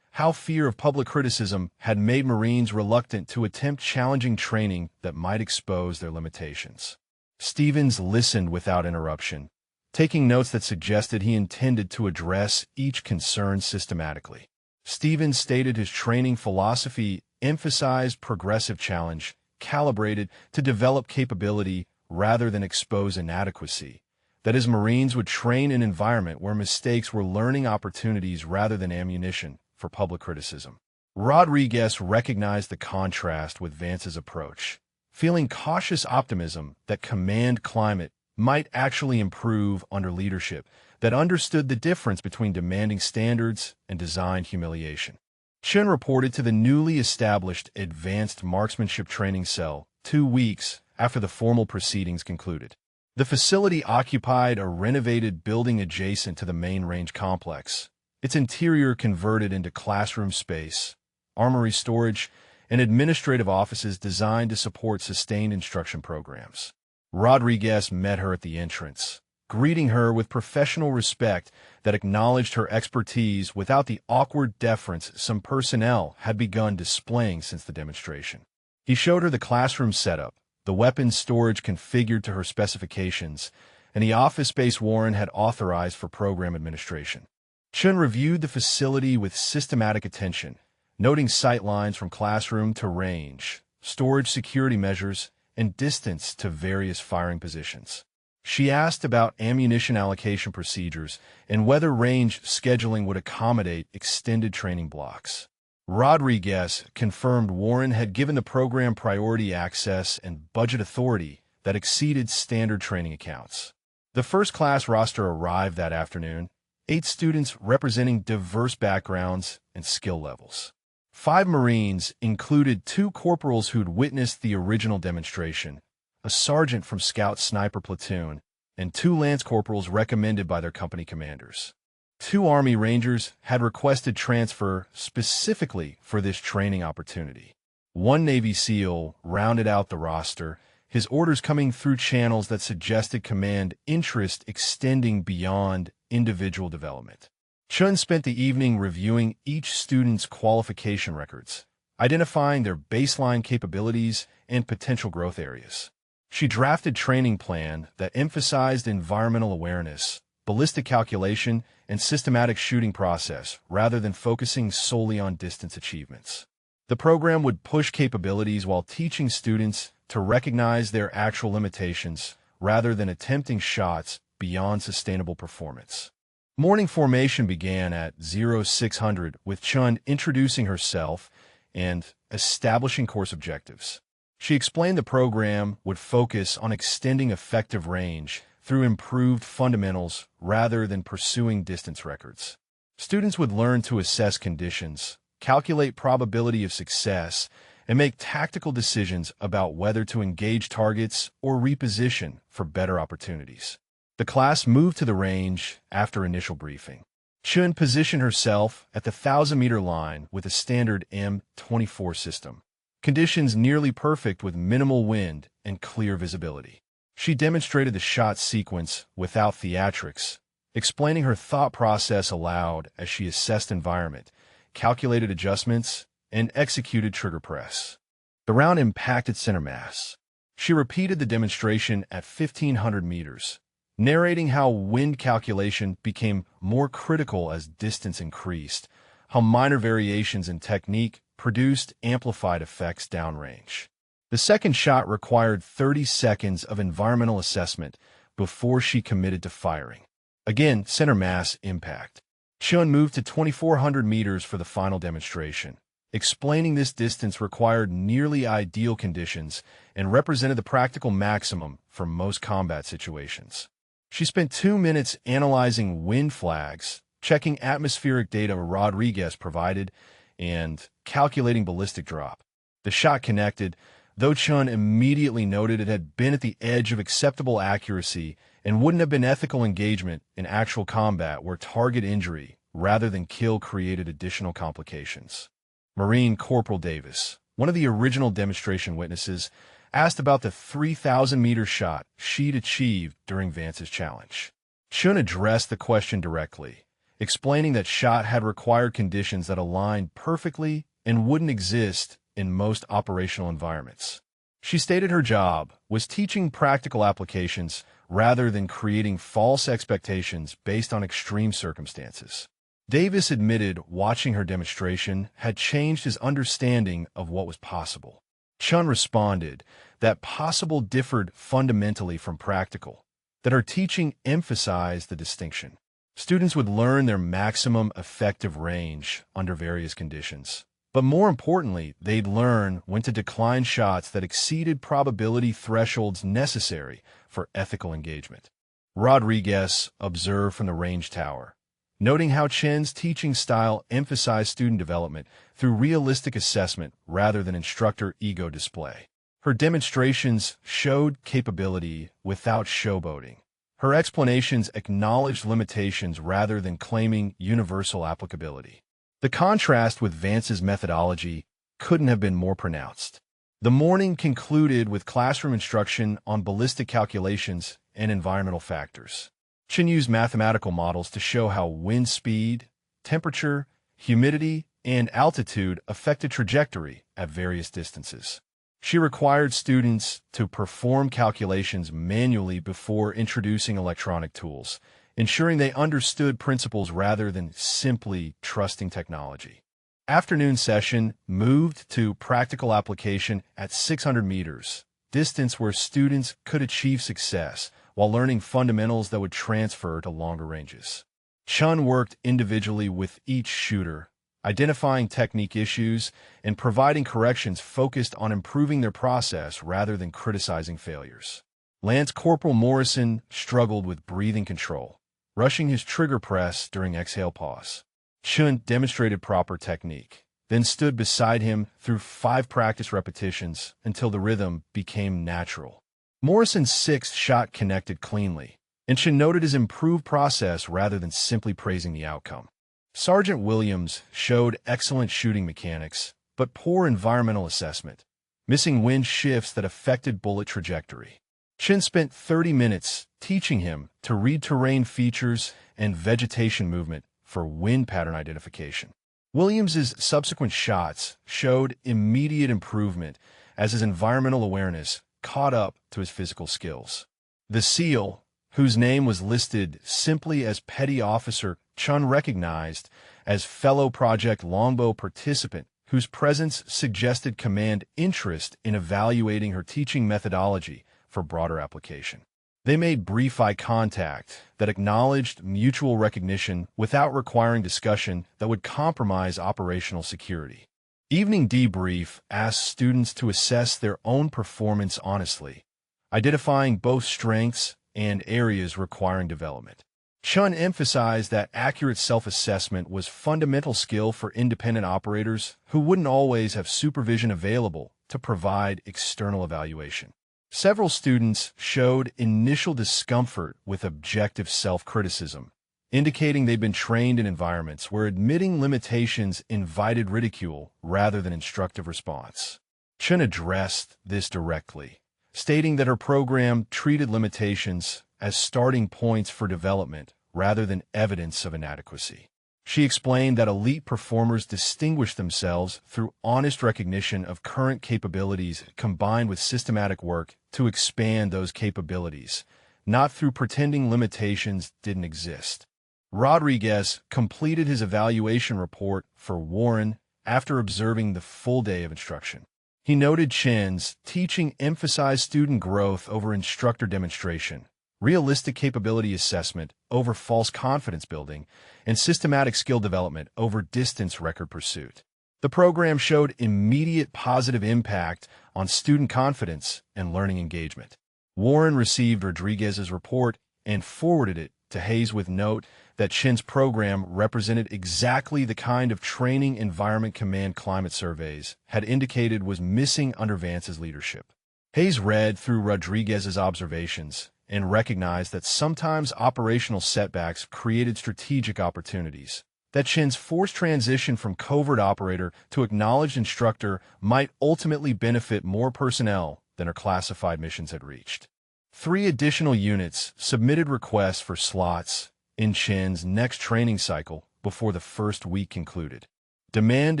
how fear of public criticism had made Marines reluctant to attempt challenging training that might expose their limitations. Stevens listened without interruption, taking notes that suggested he intended to address each concern systematically. Stevens stated his training philosophy emphasized progressive challenge, calibrated to develop capability rather than expose inadequacy, that his Marines would train in an environment where mistakes were learning opportunities rather than ammunition for public criticism. Rodriguez recognized the contrast with Vance's approach, feeling cautious optimism that command climate might actually improve under leadership that understood the difference between demanding standards and designed humiliation. Chun reported to the newly established Advanced Marksmanship Training Cell 2 weeks after the formal proceedings concluded. The facility occupied a renovated building adjacent to the main range complex, its interior converted into classroom space, armory storage, and administrative offices designed to support sustained instruction programs. Rodriguez met her at the entrance, greeting her with professional respect that acknowledged her expertise without the awkward deference some personnel had begun displaying since the demonstration. He showed her the classroom setup, the weapons storage configured to her specifications, and the office space Warren had authorized for program administration. Chun reviewed the facility with systematic attention, noting sight lines from classroom to range, storage security measures, and distance to various firing positions. She asked about ammunition allocation procedures and whether range scheduling would accommodate extended training blocks. Rodriguez confirmed Warren had given the program priority access and budget authority that exceeded standard training accounts. The first class roster arrived that afternoon, 8 students representing diverse backgrounds and skill levels. 5 Marines included 2 corporals who'd witnessed the original demonstration, a sergeant from Scout Sniper Platoon, and 2 lance corporals recommended by their company commanders. 2 Army Rangers had requested transfer specifically for this training opportunity. 1 Navy SEAL rounded out the roster, his orders coming through channels that suggested command interest extending beyond individual development. Chun spent the evening reviewing each student's qualification records, identifying their baseline capabilities and potential growth areas. She drafted a training plan that emphasized environmental awareness, ballistic calculation, and systematic shooting process rather than focusing solely on distance achievements. The program would push capabilities while teaching students to recognize their actual limitations rather than attempting shots beyond sustainable performance. Morning formation began at 0600 with Chun introducing herself and establishing course objectives. She explained the program would focus on extending effective range through improved fundamentals rather than pursuing distance records. Students would learn to assess conditions, calculate probability of success, and make tactical decisions about whether to engage targets or reposition for better opportunities. The class moved to the range after initial briefing. Chun positioned herself at the 1,000-meter line with a standard M24 system. Conditions nearly perfect with minimal wind and clear visibility. She demonstrated the shot sequence without theatrics, explaining her thought process aloud as she assessed environment, calculated adjustments, and executed trigger press. The round impacted center mass. She repeated the demonstration at 1,500 meters, narrating how wind calculation became more critical as distance increased, how minor variations in technique produced amplified effects downrange. The second shot required 30 seconds of environmental assessment before she committed to firing. Again, center mass impact. Chun moved to 2,400 meters for the final demonstration, explaining this distance required nearly ideal conditions and represented the practical maximum for most combat situations. She spent 2 minutes analyzing wind flags, checking atmospheric data Rodriguez provided, and calculating ballistic drop. The shot connected, though Chun immediately noted it had been at the edge of acceptable accuracy and wouldn't have been ethical engagement in actual combat where target injury rather than kill created additional complications. Marine Corporal Davis, one of the original demonstration witnesses, asked about the 3,000-meter shot she'd achieved during Vance's challenge. Chun addressed the question directly, explaining that shot had required conditions that aligned perfectly and wouldn't exist in most operational environments. She stated her job was teaching practical applications rather than creating false expectations based on extreme circumstances. Davis admitted watching her demonstration had changed his understanding of what was possible. Chun responded that possible differed fundamentally from practical, that her teaching emphasized the distinction. Students would learn their maximum effective range under various conditions, but more importantly, they'd learn when to decline shots that exceeded probability thresholds necessary for ethical engagement. Rodriguez observed from the range tower, noting how Chen's teaching style emphasized student development through realistic assessment rather than instructor ego display. Her demonstrations showed capability without showboating. Her explanations acknowledged limitations rather than claiming universal applicability. The contrast with Vance's methodology couldn't have been more pronounced. The morning concluded with classroom instruction on ballistic calculations and environmental factors. Chen used mathematical models to show how wind speed, temperature, humidity, and altitude affected trajectory at various distances. She required students to perform calculations manually before introducing electronic tools, ensuring they understood principles rather than simply trusting technology. Afternoon session moved to practical application at 600 meters, distance where students could achieve success while learning fundamentals that would transfer to longer ranges. Chun worked individually with each shooter, identifying technique issues and providing corrections focused on improving their process rather than criticizing failures. Lance Corporal Morrison struggled with breathing control, rushing his trigger press during exhale pause. Chun demonstrated proper technique, then stood beside him through 5 practice repetitions until the rhythm became natural. Morrison's 6th shot connected cleanly, and Chun noted his improved process rather than simply praising the outcome. Sergeant Williams showed excellent shooting mechanics, but poor environmental assessment, missing wind shifts that affected bullet trajectory. Chun spent 30 minutes teaching him to read terrain features and vegetation movement for wind pattern identification. Williams's subsequent shots showed immediate improvement as his environmental awareness caught up to his physical skills. The SEAL, whose name was listed simply as Petty Officer Chun, recognized as fellow Project Longbow participant whose presence suggested command interest in evaluating her teaching methodology for broader application. They made brief eye contact that acknowledged mutual recognition without requiring discussion that would compromise operational security. Evening debrief asked students to assess their own performance honestly, identifying both strengths and areas requiring development. Chun emphasized that accurate self-assessment was fundamental skill for independent operators who wouldn't always have supervision available to provide external evaluation. Several students showed initial discomfort with objective self-criticism, indicating they'd been trained in environments where admitting limitations invited ridicule rather than instructive response. Chen addressed this directly, stating that her program treated limitations as starting points for development rather than evidence of inadequacy. She explained that elite performers distinguish themselves through honest recognition of current capabilities combined with systematic work to expand those capabilities, not through pretending limitations didn't exist. Rodriguez completed his evaluation report for Warren after observing the full day of instruction. He noted Chen's teaching emphasized student growth over instructor demonstration, realistic capability assessment over false confidence building, and systematic skill development over distance record pursuit. The program showed immediate positive impact on student confidence and learning engagement. Warren received Rodriguez's report and forwarded it to Hayes with note that Chen's program represented exactly the kind of training environment command climate surveys had indicated was missing under Vance's leadership. Hayes read through Rodriguez's observations and recognized that sometimes operational setbacks created strategic opportunities, that Chen's forced transition from covert operator to acknowledged instructor might ultimately benefit more personnel than her classified missions had reached. 3 additional units submitted requests for slots in Chen's next training cycle before the first week concluded. Demand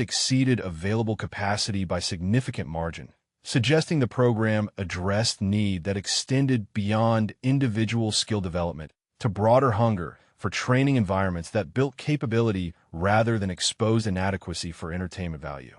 exceeded available capacity by significant margin, suggesting the program addressed need that extended beyond individual skill development to broader hunger for training environments that built capability rather than exposed inadequacy for entertainment value.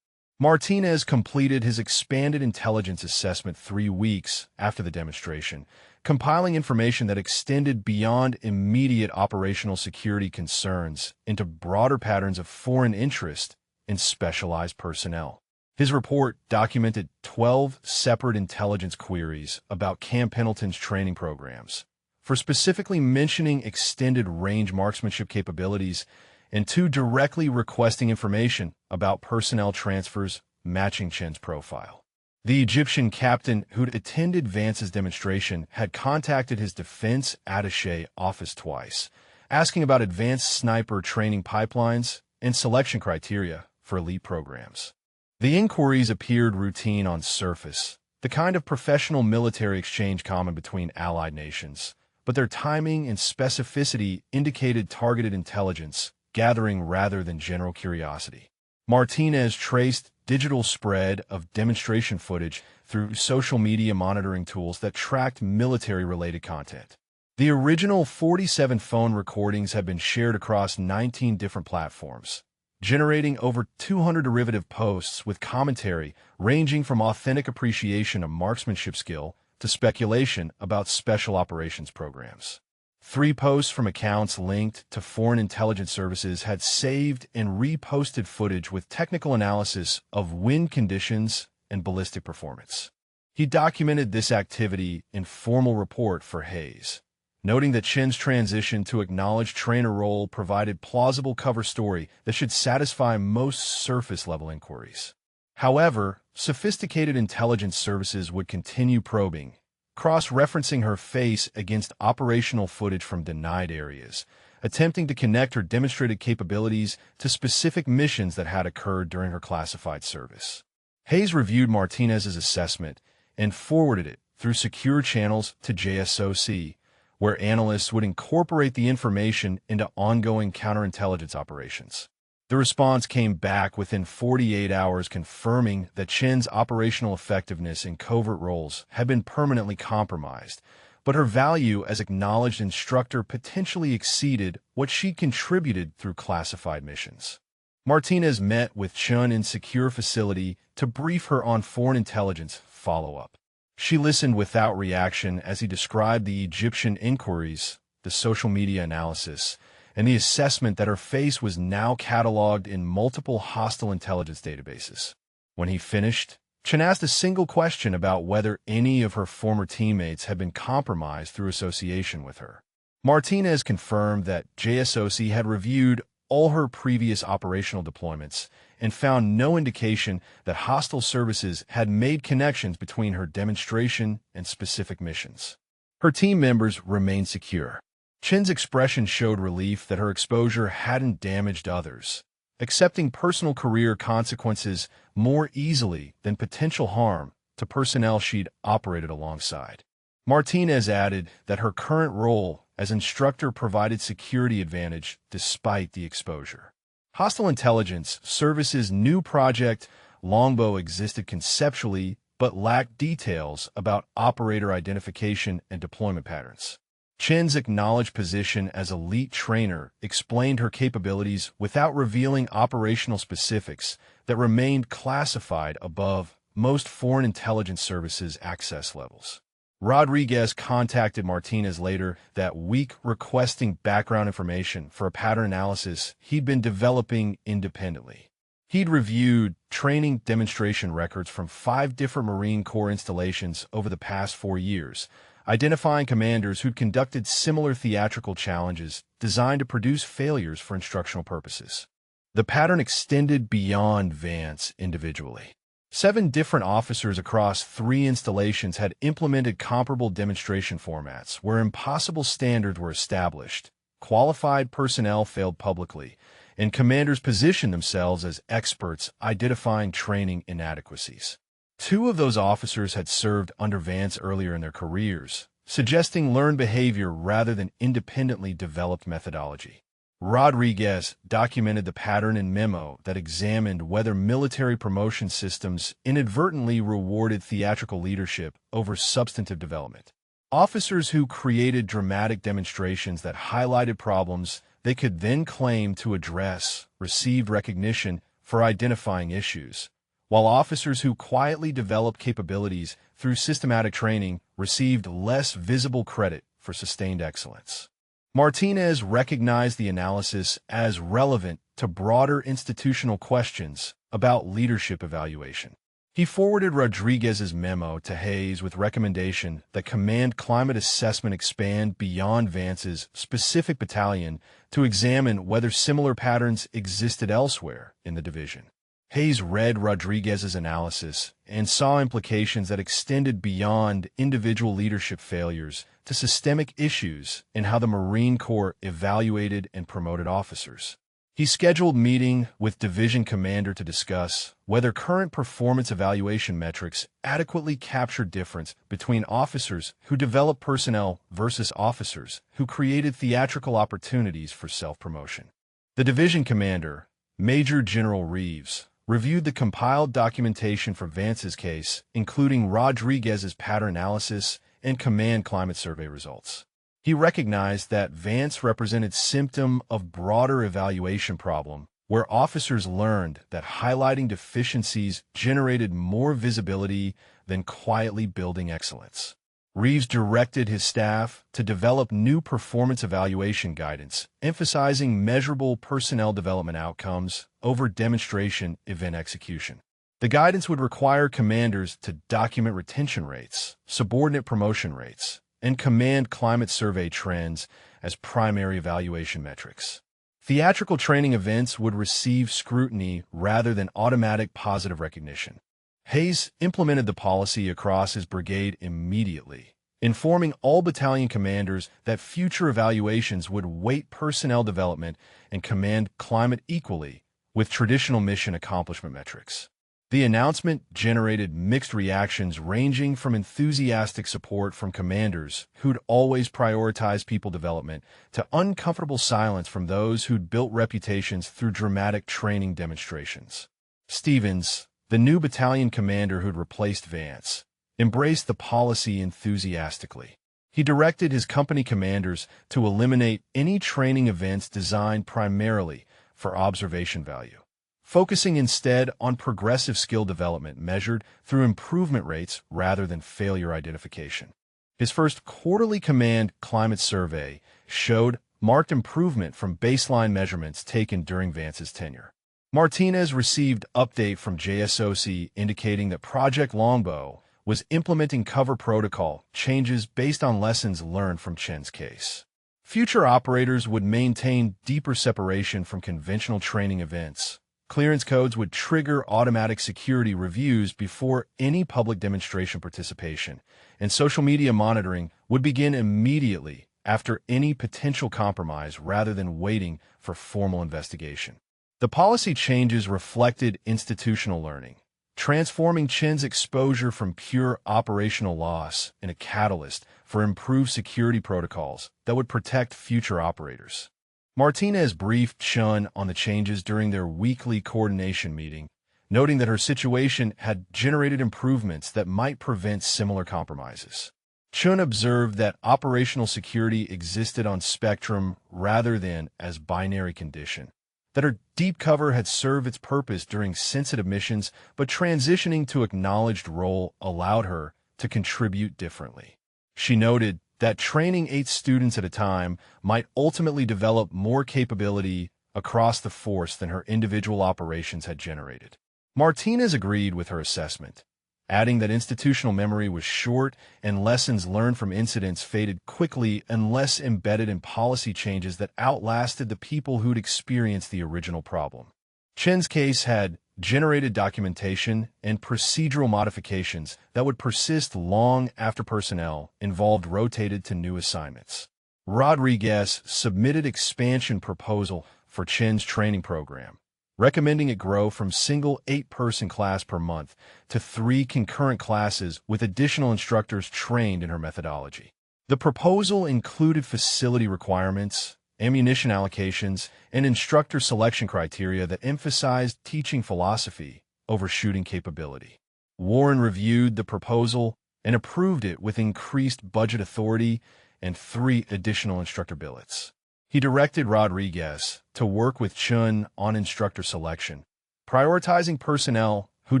Martinez completed his expanded intelligence assessment 3 weeks after the demonstration, compiling information that extended beyond immediate operational security concerns into broader patterns of foreign interest in specialized personnel. His report documented 12 separate intelligence queries about Camp Pendleton's training programs, for specifically mentioning extended range marksmanship capabilities, and 2 directly requesting information about personnel transfers matching Chen's profile. The Egyptian captain who'd attended Vance's demonstration had contacted his defense attaché office twice, asking about advanced sniper training pipelines and selection criteria for elite programs. The inquiries appeared routine on surface, the kind of professional military exchange common between allied nations, but their timing and specificity indicated targeted intelligence gathering rather than general curiosity. Martinez traced digital spread of demonstration footage through social media monitoring tools that tracked military-related content. The original 47 phone recordings have been shared across 19 different platforms, generating over 200 derivative posts with commentary ranging from authentic appreciation of marksmanship skill to speculation about special operations programs. 3 posts from accounts linked to foreign intelligence services had saved and reposted footage with technical analysis of wind conditions and ballistic performance. He documented this activity in formal report for Hayes, noting that Chen's transition to acknowledged trainer role provided plausible cover story that should satisfy most surface-level inquiries. However, sophisticated intelligence services would continue probing, cross-referencing her face against operational footage from denied areas, attempting to connect her demonstrated capabilities to specific missions that had occurred during her classified service. Hayes reviewed Martinez's assessment and forwarded it through secure channels to JSOC, where analysts would incorporate the information into ongoing counterintelligence operations. The response came back within 48 hours confirming that Chen's operational effectiveness in covert roles had been permanently compromised, but her value as acknowledged instructor potentially exceeded what she contributed through classified missions. Martinez met with Chen in secure facility to brief her on foreign intelligence follow-up. She listened without reaction as he described the Egyptian inquiries, the social media analysis, and the assessment that her face was now cataloged in multiple hostile intelligence databases. When he finished, Chen asked a single question about whether any of her former teammates had been compromised through association with her. Martinez confirmed that JSOC had reviewed all her previous operational deployments and found no indication that hostile services had made connections between her demonstration and specific missions. Her team members remained secure. Chen's expression showed relief that her exposure hadn't damaged others, accepting personal career consequences more easily than potential harm to personnel she'd operated alongside. Martinez added that her current role as instructor provided security advantage despite the exposure. Hostile Intelligence Service's new project, Longbow, existed conceptually but lacked details about operator identification and deployment patterns. Chen's acknowledged position as a lead trainer explained her capabilities without revealing operational specifics that remained classified above most foreign intelligence services' access levels. Rodriguez contacted Martinez later that week requesting background information for a pattern analysis he'd been developing independently. He'd reviewed training demonstration records from 5 different Marine Corps installations over the past 4 years, identifying commanders who'd conducted similar theatrical challenges designed to produce failures for instructional purposes. The pattern extended beyond Vance individually. 7 different officers across 3 installations had implemented comparable demonstration formats where impossible standards were established, qualified personnel failed publicly, and commanders positioned themselves as experts identifying training inadequacies. 2 of those officers had served under Vance earlier in their careers, suggesting learned behavior rather than independently developed methodology. Rodriguez documented the pattern in memo that examined whether military promotion systems inadvertently rewarded theatrical leadership over substantive development. Officers who created dramatic demonstrations that highlighted problems they could then claim to address received recognition for identifying issues, while officers who quietly developed capabilities through systematic training received less visible credit for sustained excellence. Martinez recognized the analysis as relevant to broader institutional questions about leadership evaluation. He forwarded Rodriguez's memo to Hayes with recommendation that command climate assessment expand beyond Vance's specific battalion to examine whether similar patterns existed elsewhere in the division. Hayes read Rodriguez's analysis and saw implications that extended beyond individual leadership failures to systemic issues in how the Marine Corps evaluated and promoted officers. He scheduled a meeting with division commander to discuss whether current performance evaluation metrics adequately captured difference between officers who developed personnel versus officers who created theatrical opportunities for self-promotion. The division commander, Major General Reeves, reviewed the compiled documentation for Vance's case, including Rodriguez's pattern analysis and command climate survey results. He recognized that Vance represented symptom of broader evaluation problem, where officers learned that highlighting deficiencies generated more visibility than quietly building excellence. Reeves directed his staff to develop new performance evaluation guidance, emphasizing measurable personnel development outcomes over demonstration event execution. The guidance would require commanders to document retention rates, subordinate promotion rates, and command climate survey trends as primary evaluation metrics. Theatrical training events would receive scrutiny rather than automatic positive recognition. Hayes implemented the policy across his brigade immediately, informing all battalion commanders that future evaluations would weight personnel development and command climate equally with traditional mission accomplishment metrics. The announcement generated mixed reactions ranging from enthusiastic support from commanders who'd always prioritized people development to uncomfortable silence from those who'd built reputations through dramatic training demonstrations. Stevens, the new battalion commander who'd replaced Vance, embraced the policy enthusiastically. He directed his company commanders to eliminate any training events designed primarily for observation value, focusing instead on progressive skill development measured through improvement rates rather than failure identification. His first quarterly command climate survey showed marked improvement from baseline measurements taken during Vance's tenure. Martinez received update from JSOC indicating that Project Longbow was implementing cover protocol changes based on lessons learned from Chen's case. Future operators would maintain deeper separation from conventional training events. Clearance codes would trigger automatic security reviews before any public demonstration participation, and social media monitoring would begin immediately after any potential compromise rather than waiting for formal investigation. The policy changes reflected institutional learning, transforming Chen's exposure from pure operational loss into a catalyst for improved security protocols that would protect future operators. Martinez briefed Chen on the changes during their weekly coordination meeting, noting that her situation had generated improvements that might prevent similar compromises. Chen observed that operational security existed on spectrum rather than as binary condition, that her deep cover had served its purpose during sensitive missions, but transitioning to acknowledged role allowed her to contribute differently. She noted that training 8 students at a time might ultimately develop more capability across the force than her individual operations had generated. Martinez agreed with her assessment, adding that institutional memory was short and lessons learned from incidents faded quickly unless embedded in policy changes that outlasted the people who'd experienced the original problem. Chen's case had generated documentation and procedural modifications that would persist long after personnel involved rotated to new assignments. Rodriguez submitted expansion proposal for Chen's training program, recommending it grow from single 8-person class per month to 3 concurrent classes with additional instructors trained in her methodology. The proposal included facility requirements, ammunition allocations, and instructor selection criteria that emphasized teaching philosophy over shooting capability. Warren reviewed the proposal and approved it with increased budget authority and 3 additional instructor billets. He directed Rodriguez to work with Chen on instructor selection, prioritizing personnel who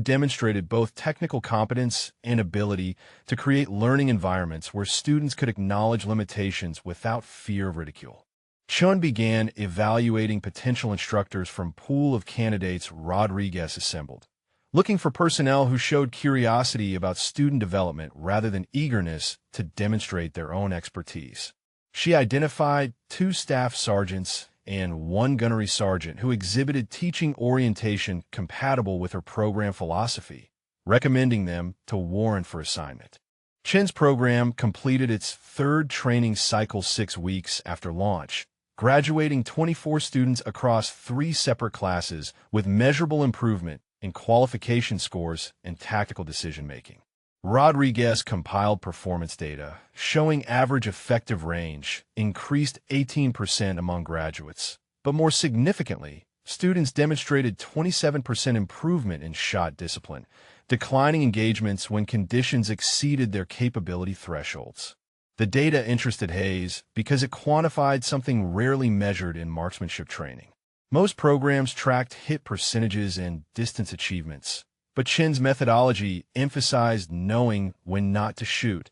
demonstrated both technical competence and ability to create learning environments where students could acknowledge limitations without fear of ridicule. Chen began evaluating potential instructors from pool of candidates Rodriguez assembled, looking for personnel who showed curiosity about student development rather than eagerness to demonstrate their own expertise. She identified 2 staff sergeants and 1 gunnery sergeant who exhibited teaching orientation compatible with her program philosophy, recommending them to Warren for assignment. Chen's program completed its 3rd training cycle 6 weeks after launch, graduating 24 students across 3 separate classes with measurable improvement in qualification scores and tactical decision-making. Rodriguez compiled performance data showing average effective range increased 18% among graduates, but more significantly, students demonstrated 27% improvement in shot discipline, declining engagements when conditions exceeded their capability thresholds. The data interested Hayes because it quantified something rarely measured in marksmanship training. Most programs tracked hit percentages and distance achievements, but Chen's methodology emphasized knowing when not to shoot,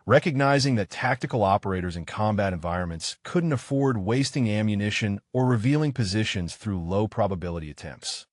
recognizing that tactical operators in combat environments couldn't afford wasting ammunition or revealing positions through low-probability attempts.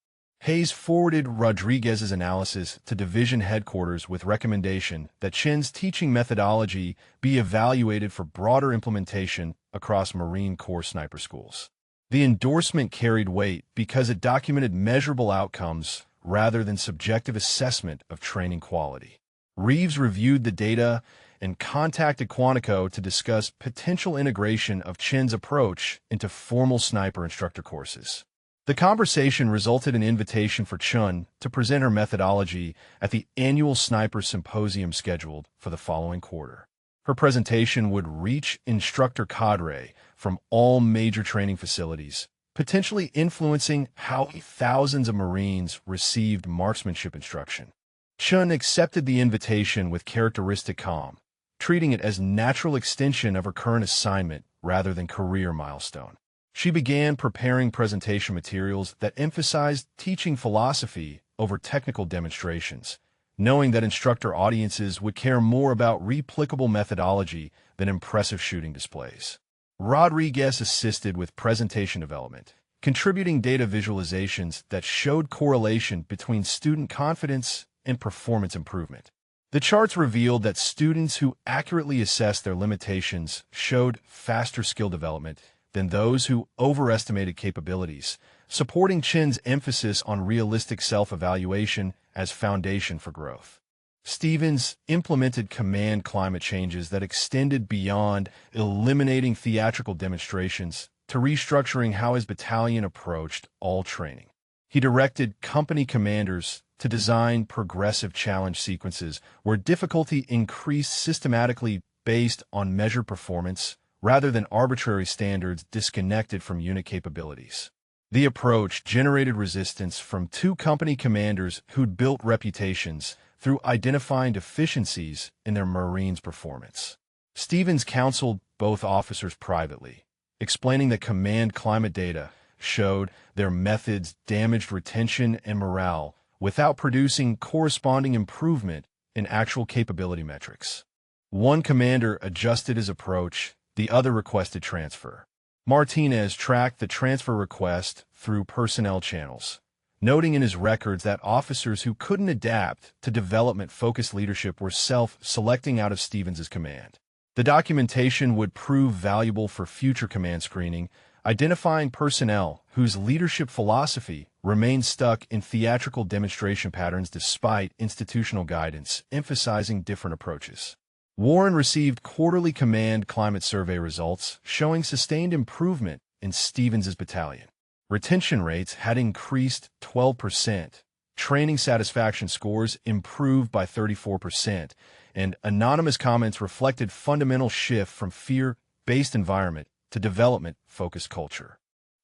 Hayes forwarded Rodriguez's analysis to division headquarters with recommendation that Chen's teaching methodology be evaluated for broader implementation across Marine Corps sniper schools. The endorsement carried weight because it documented measurable outcomes rather than subjective assessment of training quality. Reeves reviewed the data and contacted Quantico to discuss potential integration of Chen's approach into formal sniper instructor courses. The conversation resulted in an invitation for Chen to present her methodology at the annual Sniper Symposium scheduled for the following quarter. Her presentation would reach instructor cadre from all major training facilities, potentially influencing how thousands of Marines received marksmanship instruction. Chen accepted the invitation with characteristic calm, treating it as natural extension of her current assignment rather than career milestone. She began preparing presentation materials that emphasized teaching philosophy over technical demonstrations, knowing that instructor audiences would care more about replicable methodology than impressive shooting displays. Rodriguez assisted with presentation development, contributing data visualizations that showed correlation between student confidence and performance improvement. The charts revealed that students who accurately assessed their limitations showed faster skill development than those who overestimated capabilities, supporting Chen's emphasis on realistic self-evaluation as foundation for growth. Stevens implemented command climate changes that extended beyond eliminating theatrical demonstrations to restructuring how his battalion approached all training. He directed company commanders to design progressive challenge sequences where difficulty increased systematically based on measured performance rather than arbitrary standards disconnected from unit capabilities. The approach generated resistance from two company commanders who'd built reputations through identifying deficiencies in their Marines' performance. Stevens counseled both officers privately, explaining that command climate data showed their methods damaged retention and morale without producing corresponding improvement in actual capability metrics. One commander adjusted his approach, the other requested transfer. Martinez tracked the transfer request through personnel channels, noting in his records that officers who couldn't adapt to development-focused leadership were self-selecting out of Stevens's command. The documentation would prove valuable for future command screening, identifying personnel whose leadership philosophy remained stuck in theatrical demonstration patterns despite institutional guidance, emphasizing different approaches. Warren received quarterly command climate survey results showing sustained improvement in Stevens's battalion. Retention rates had increased 12%, training satisfaction scores improved by 34%, and anonymous comments reflected fundamental shift from fear-based environment to development-focused culture.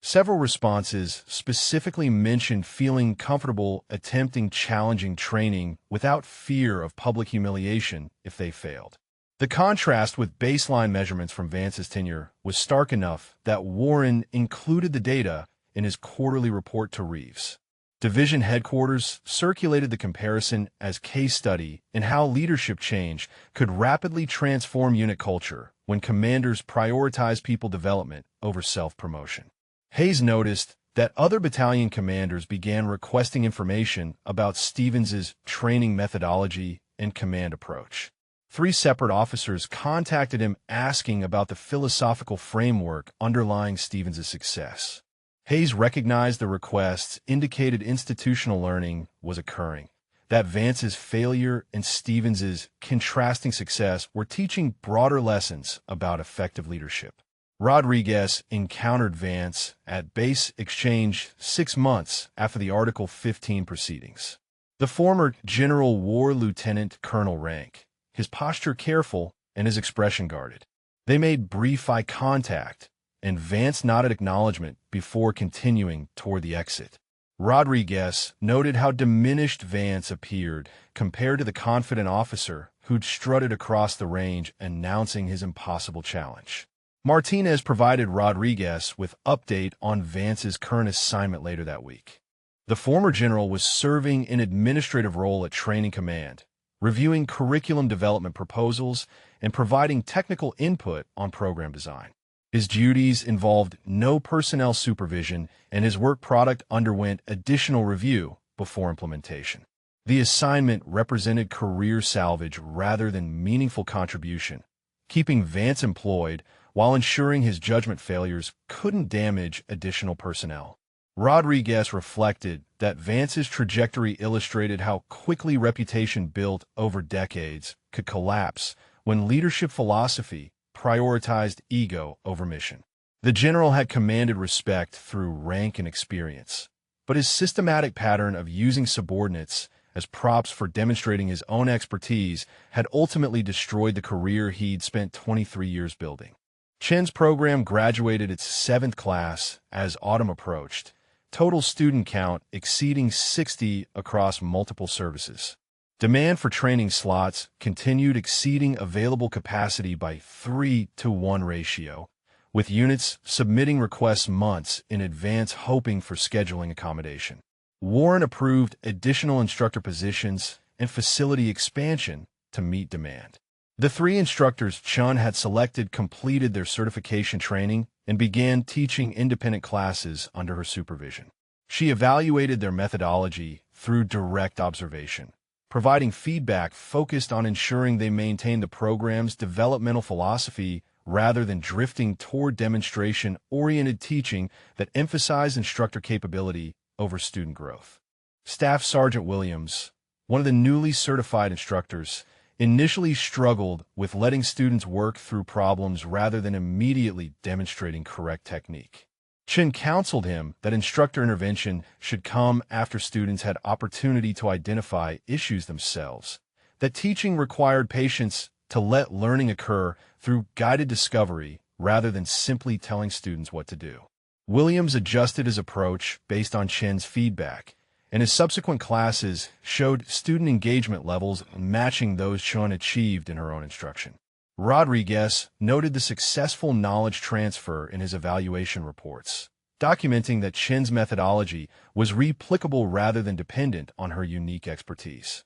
Several responses specifically mentioned feeling comfortable attempting challenging training without fear of public humiliation if they failed. The contrast with baseline measurements from Vance's tenure was stark enough that Warren included the data in his quarterly report to Reeves. Division headquarters circulated the comparison as case study in how leadership change could rapidly transform unit culture when commanders prioritize people development over self-promotion. Hayes noticed that other battalion commanders began requesting information about Stevens's training methodology and command approach. 3 separate officers contacted him asking about the philosophical framework underlying Stevens's success. Hayes recognized the requests indicated institutional learning was occurring, that Vance's failure and Stevens's contrasting success were teaching broader lessons about effective leadership. Rodriguez encountered Vance at Base Exchange 6 months after the Article 15 proceedings. The former general wore lieutenant colonel rank, his posture careful and his expression guarded. They made brief eye contact, and Vance nodded acknowledgement before continuing toward the exit. Rodriguez noted how diminished Vance appeared compared to the confident officer who'd strutted across the range announcing his impossible challenge. Martinez provided Rodriguez with update on Vance's current assignment later that week. The former general was serving an administrative role at Training Command, reviewing curriculum development proposals and providing technical input on program design. His duties involved no personnel supervision, and his work product underwent additional review before implementation. The assignment represented career salvage rather than meaningful contribution, keeping Vance employed while ensuring his judgment failures couldn't damage additional personnel. Rodriguez reflected that Vance's trajectory illustrated how quickly reputation built over decades could collapse when leadership philosophy prioritized ego over mission. The general had commanded respect through rank and experience, but his systematic pattern of using subordinates as props for demonstrating his own expertise had ultimately destroyed the career he'd spent 23 years building. Chen's program graduated its 7th class as autumn approached, total student count exceeding 60 across multiple services. Demand for training slots continued exceeding available capacity by 3-to-1 ratio, with units submitting requests months in advance hoping for scheduling accommodation. Warren approved additional instructor positions and facility expansion to meet demand. The 3 instructors Chun had selected completed their certification training and began teaching independent classes under her supervision. She evaluated their methodology through direct observation, providing feedback focused on ensuring they maintain the program's developmental philosophy rather than drifting toward demonstration-oriented teaching that emphasized instructor capability over student growth. Staff Sergeant Williams, one of the newly certified instructors, initially struggled with letting students work through problems rather than immediately demonstrating correct technique. Chen counseled him that instructor intervention should come after students had opportunity to identify issues themselves, that teaching required patience to let learning occur through guided discovery rather than simply telling students what to do. Williams adjusted his approach based on Chen's feedback, and his subsequent classes showed student engagement levels matching those Chen achieved in her own instruction. Rodriguez noted the successful knowledge transfer in his evaluation reports, documenting that Chen's methodology was replicable rather than dependent on her unique expertise.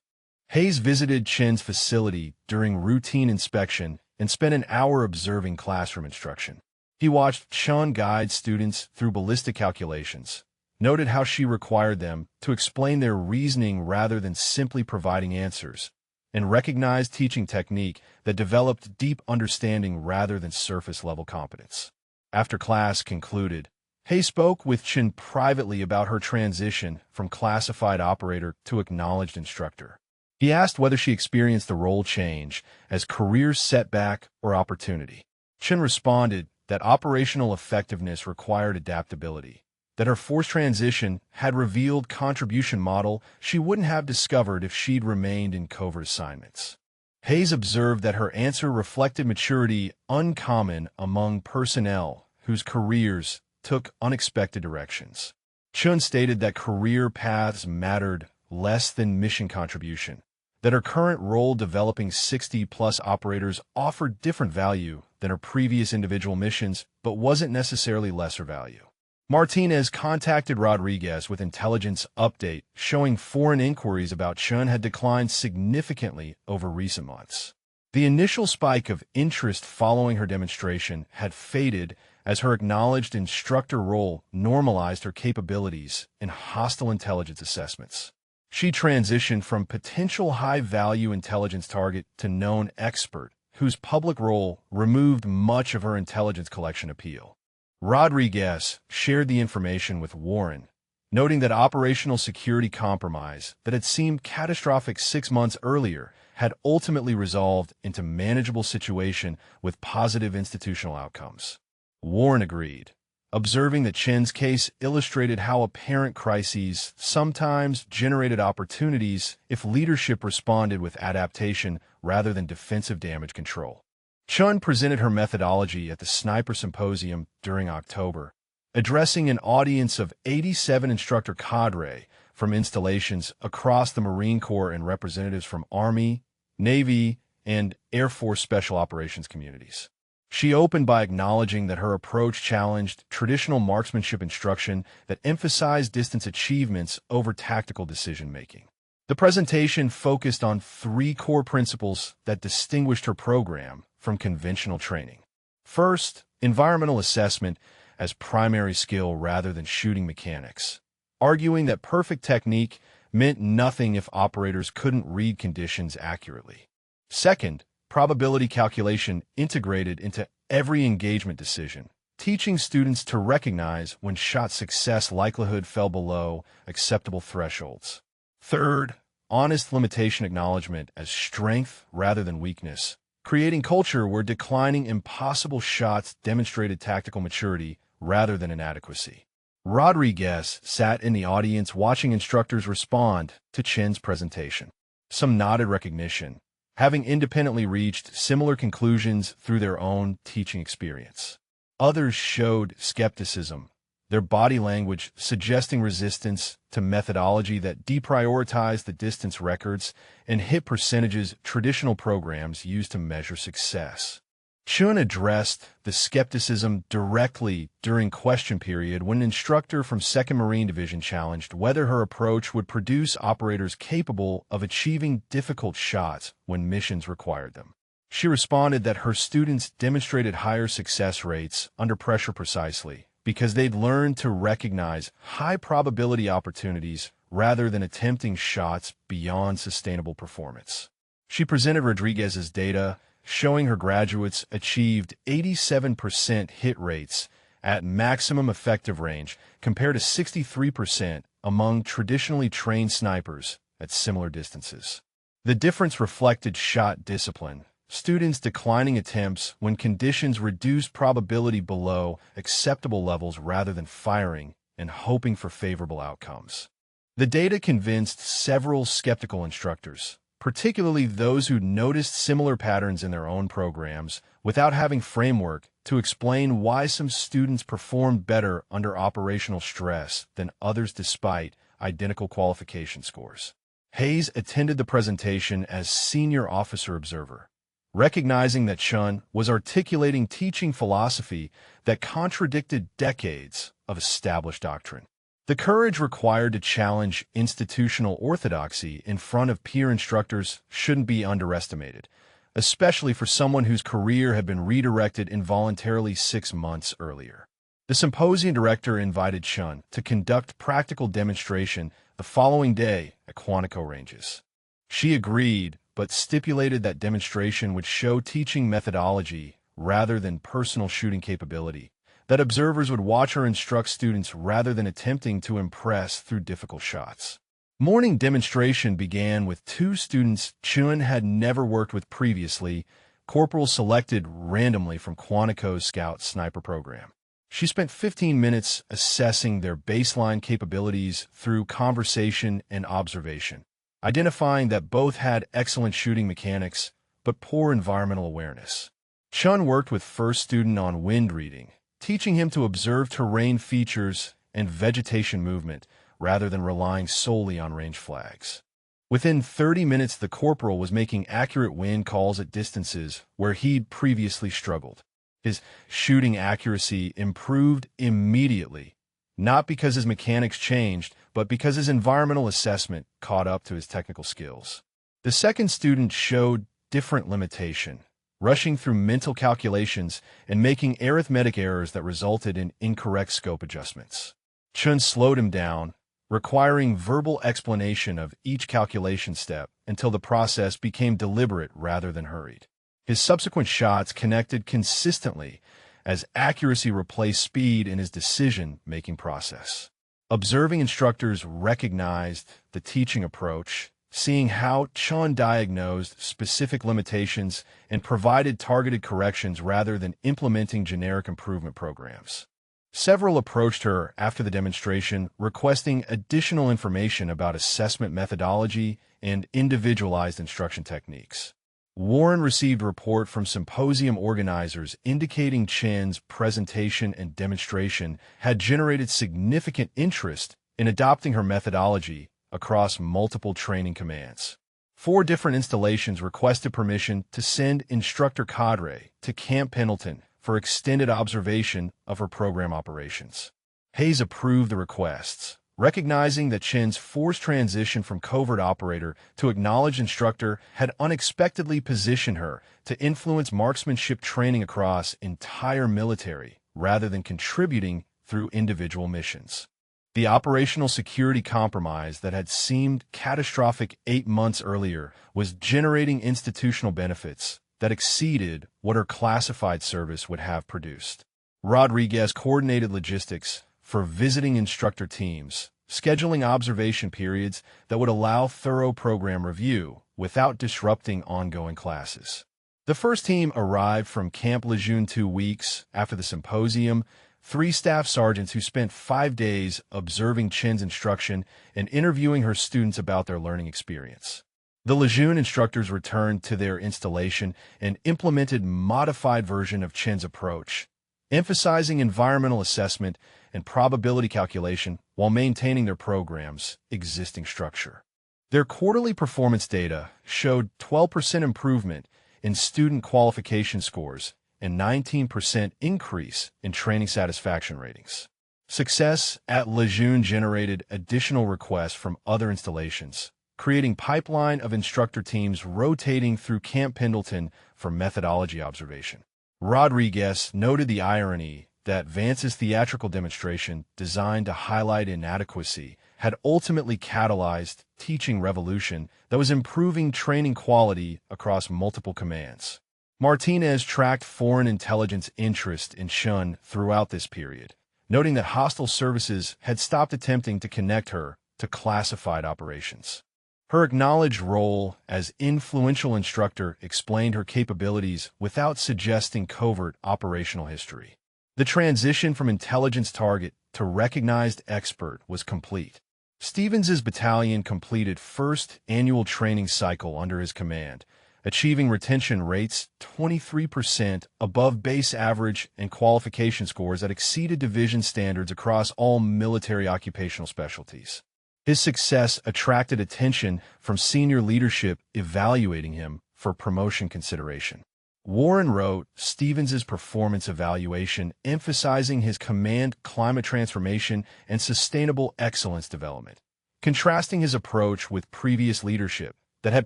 Hayes visited Chen's facility during routine inspection and spent an hour observing classroom instruction. He watched Chen guide students through ballistic calculations, noted how she required them to explain their reasoning rather than simply providing answers, and recognized teaching technique that developed deep understanding rather than surface-level competence. After class concluded, Hay spoke with Chen privately about her transition from classified operator to acknowledged instructor. He asked whether she experienced the role change as career setback or opportunity. Chen responded that operational effectiveness required adaptability, that her forced transition had revealed contribution model she wouldn't have discovered if she'd remained in covert assignments. Hayes observed that her answer reflected maturity uncommon among personnel whose careers took unexpected directions. Chun stated that career paths mattered less than mission contribution, that her current role developing 60-plus operators offered different value than her previous individual missions, but wasn't necessarily lesser value. Martinez contacted Rodriguez with intelligence update showing foreign inquiries about Chun had declined significantly over recent months. The initial spike of interest following her demonstration had faded as her acknowledged instructor role normalized her capabilities in hostile intelligence assessments. She transitioned from potential high-value intelligence target to known expert, whose public role removed much of her intelligence collection appeal. Rodriguez shared the information with Warren, noting that operational security compromise that had seemed catastrophic 6 months earlier had ultimately resolved into manageable situation with positive institutional outcomes. Warren agreed, observing that Chen's case illustrated how apparent crises sometimes generated opportunities if leadership responded with adaptation rather than defensive damage control. Chun presented her methodology at the Sniper Symposium during October, addressing an audience of 87 instructor cadre from installations across the Marine Corps and representatives from Army, Navy, and Air Force Special Operations communities. She opened by acknowledging that her approach challenged traditional marksmanship instruction that emphasized distance achievements over tactical decision-making. The presentation focused on 3 core principles that distinguished her program from conventional training. First, environmental assessment as primary skill rather than shooting mechanics, arguing that perfect technique meant nothing if operators couldn't read conditions accurately. Second, probability calculation integrated into every engagement decision, teaching students to recognize when shot success likelihood fell below acceptable thresholds. Third, honest limitation acknowledgement as strength rather than weakness, creating culture where declining impossible shots demonstrated tactical maturity rather than inadequacy. Rodriguez sat in the audience watching instructors respond to Chen's presentation. Some nodded recognition, having independently reached similar conclusions through their own teaching experience. Others showed skepticism, their body language suggesting resistance to methodology that deprioritized the distance records and hit percentages traditional programs used to measure success. Chun addressed the skepticism directly during question period when an instructor from 2nd Marine Division challenged whether her approach would produce operators capable of achieving difficult shots when missions required them. She responded that her students demonstrated higher success rates under pressure precisely because they'd learned to recognize high-probability opportunities rather than attempting shots beyond sustainable performance. She presented Rodriguez's data, showing her graduates achieved 87% hit rates at maximum effective range compared to 63% among traditionally trained snipers at similar distances. The difference reflected shot discipline, students declining attempts when conditions reduced probability below acceptable levels rather than firing and hoping for favorable outcomes. The data convinced several skeptical instructors, particularly those who noticed similar patterns in their own programs, without having framework to explain why some students performed better under operational stress than others despite identical qualification scores. Hayes attended the presentation as senior officer observer, recognizing that Chun was articulating teaching philosophy that contradicted decades of established doctrine. The courage required to challenge institutional orthodoxy in front of peer instructors shouldn't be underestimated, especially for someone whose career had been redirected involuntarily 6 months earlier. The symposium director invited Chun to conduct practical demonstration the following day at Quantico Ranges. She agreed, but stipulated that demonstration would show teaching methodology rather than personal shooting capability, that observers would watch her instruct students rather than attempting to impress through difficult shots. Morning demonstration began with 2 students Chun had never worked with previously, corporals selected randomly from Quantico's Scout Sniper program. She spent 15 minutes assessing their baseline capabilities through conversation and observation, identifying that both had excellent shooting mechanics but poor environmental awareness. Chun worked with first student on wind reading, teaching him to observe terrain features and vegetation movement rather than relying solely on range flags. Within 30 minutes, the corporal was making accurate wind calls at distances where he'd previously struggled. His shooting accuracy improved immediately, not because his mechanics changed, but because his environmental assessment caught up to his technical skills. The second student showed different limitation, rushing through mental calculations and making arithmetic errors that resulted in incorrect scope adjustments. Chun slowed him down, requiring verbal explanation of each calculation step until the process became deliberate rather than hurried. His subsequent shots connected consistently as accuracy replaced speed in his decision-making process. Observing instructors recognized the teaching approach, seeing how Chun diagnosed specific limitations and provided targeted corrections rather than implementing generic improvement programs. Several approached her after the demonstration, requesting additional information about assessment methodology and individualized instruction techniques. Warren received a report from symposium organizers indicating Chen's presentation and demonstration had generated significant interest in adopting her methodology across multiple training commands. 4 different installations requested permission to send instructor cadre to Camp Pendleton for extended observation of her program operations. Hayes approved the requests, recognizing that Chen's forced transition from covert operator to acknowledged instructor had unexpectedly positioned her to influence marksmanship training across entire military rather than contributing through individual missions. The operational security compromise that had seemed catastrophic 8 months earlier was generating institutional benefits that exceeded what her classified service would have produced. Rodriguez coordinated logistics for visiting instructor teams, scheduling observation periods that would allow thorough program review without disrupting ongoing classes. The first team arrived from Camp Lejeune 2 weeks after the symposium, 3 staff sergeants who spent 5 days observing Chen's instruction and interviewing her students about their learning experience. The Lejeune instructors returned to their installation and implemented a modified version of Chen's approach, emphasizing environmental assessment and probability calculation while maintaining their program's existing structure. Their quarterly performance data showed 12% improvement in student qualification scores and 19% increase in training satisfaction ratings. Success at Lejeune generated additional requests from other installations, creating pipeline of instructor teams rotating through Camp Pendleton for methodology observation. Rodriguez noted the irony that Vance's theatrical demonstration, designed to highlight inadequacy, had ultimately catalyzed teaching revolution that was improving training quality across multiple commands. Martinez tracked foreign intelligence interest in Chun throughout this period, noting that hostile services had stopped attempting to connect her to classified operations. Her acknowledged role as influential instructor explained her capabilities without suggesting covert operational history. The transition from intelligence target to recognized expert was complete. Stevens's battalion completed first annual training cycle under his command, achieving retention rates 23% above base average and qualification scores that exceeded division standards across all military occupational specialties. His success attracted attention from senior leadership evaluating him for promotion consideration. Warren wrote Stevens's performance evaluation emphasizing his command climate transformation and sustainable excellence development, contrasting his approach with previous leadership that had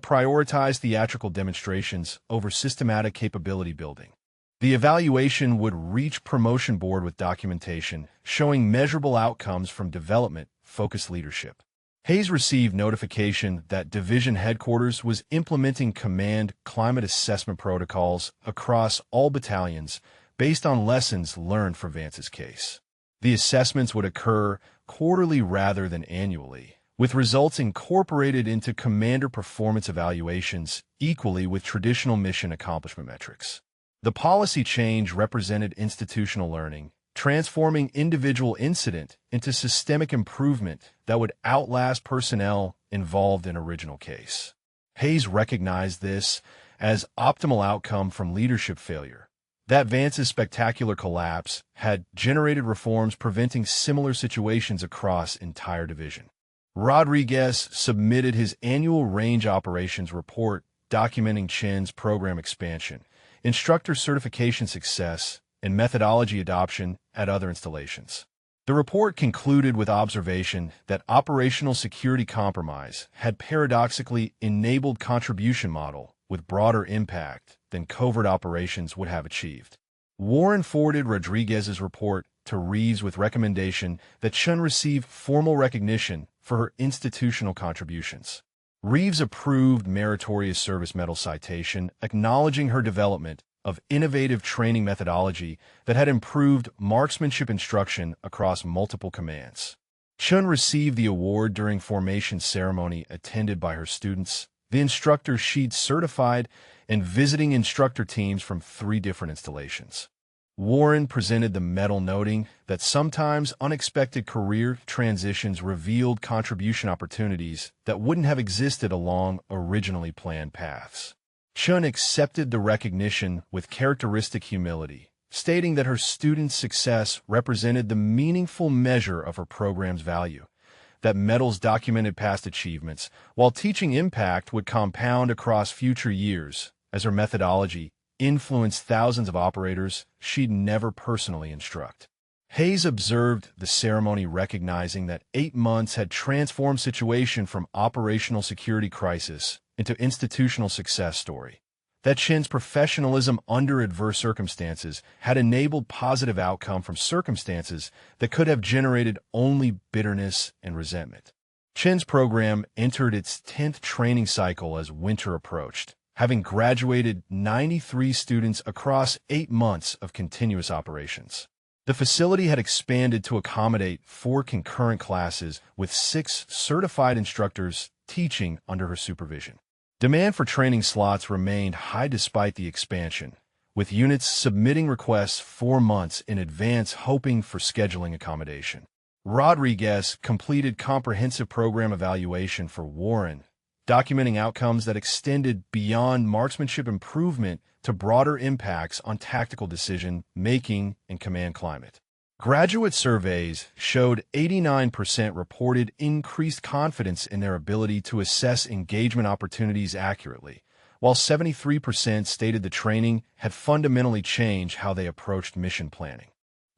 prioritized theatrical demonstrations over systematic capability building. The evaluation would reach promotion board with documentation showing measurable outcomes from development-focused leadership. Hayes received notification that Division Headquarters was implementing command climate assessment protocols across all battalions based on lessons learned from Vance's case. The assessments would occur quarterly rather than annually, with results incorporated into commander performance evaluations equally with traditional mission accomplishment metrics. The policy change represented institutional learning, transforming individual incident into systemic improvement that would outlast personnel involved in original case. Hayes recognized this as optimal outcome from leadership failure. That Vance's spectacular collapse had generated reforms preventing similar situations across entire division. Rodriguez submitted his annual range operations report documenting Chin's program expansion, instructor certification success, and methodology adoption at other installations. The report concluded with observation that operational security compromise had paradoxically enabled contribution model with broader impact than covert operations would have achieved. Warren forwarded Rodriguez's report to Reeves with recommendation that Chun receive formal recognition for her institutional contributions. Reeves approved Meritorious Service Medal citation, acknowledging her development of innovative training methodology that had improved marksmanship instruction across multiple commands. Chun received the award during formation ceremony attended by her students, the instructor she'd certified, and visiting instructor teams from 3 different installations. Warren presented the medal noting that sometimes unexpected career transitions revealed contribution opportunities that wouldn't have existed along originally planned paths. Chun accepted the recognition with characteristic humility, stating that her students' success represented the meaningful measure of her program's value, that medals documented past achievements, while teaching impact would compound across future years as her methodology influenced thousands of operators she'd never personally instruct. Hayes observed the ceremony recognizing that 8 months had transformed situation from operational security crisis into institutional success story, that Chin's professionalism under adverse circumstances had enabled positive outcome from circumstances that could have generated only bitterness and resentment. Chin's program entered its 10th training cycle as winter approached, having graduated 93 students across 8 months of continuous operations. The facility had expanded to accommodate 4 concurrent classes with 6 certified instructors teaching under her supervision. Demand for training slots remained high despite the expansion, with units submitting requests 4 months in advance hoping for scheduling accommodation. Rodriguez completed comprehensive program evaluation for Warren, documenting outcomes that extended beyond marksmanship improvement to broader impacts on tactical decision-making and command climate. Graduate surveys showed 89% reported increased confidence in their ability to assess engagement opportunities accurately, while 73% stated the training had fundamentally changed how they approached mission planning.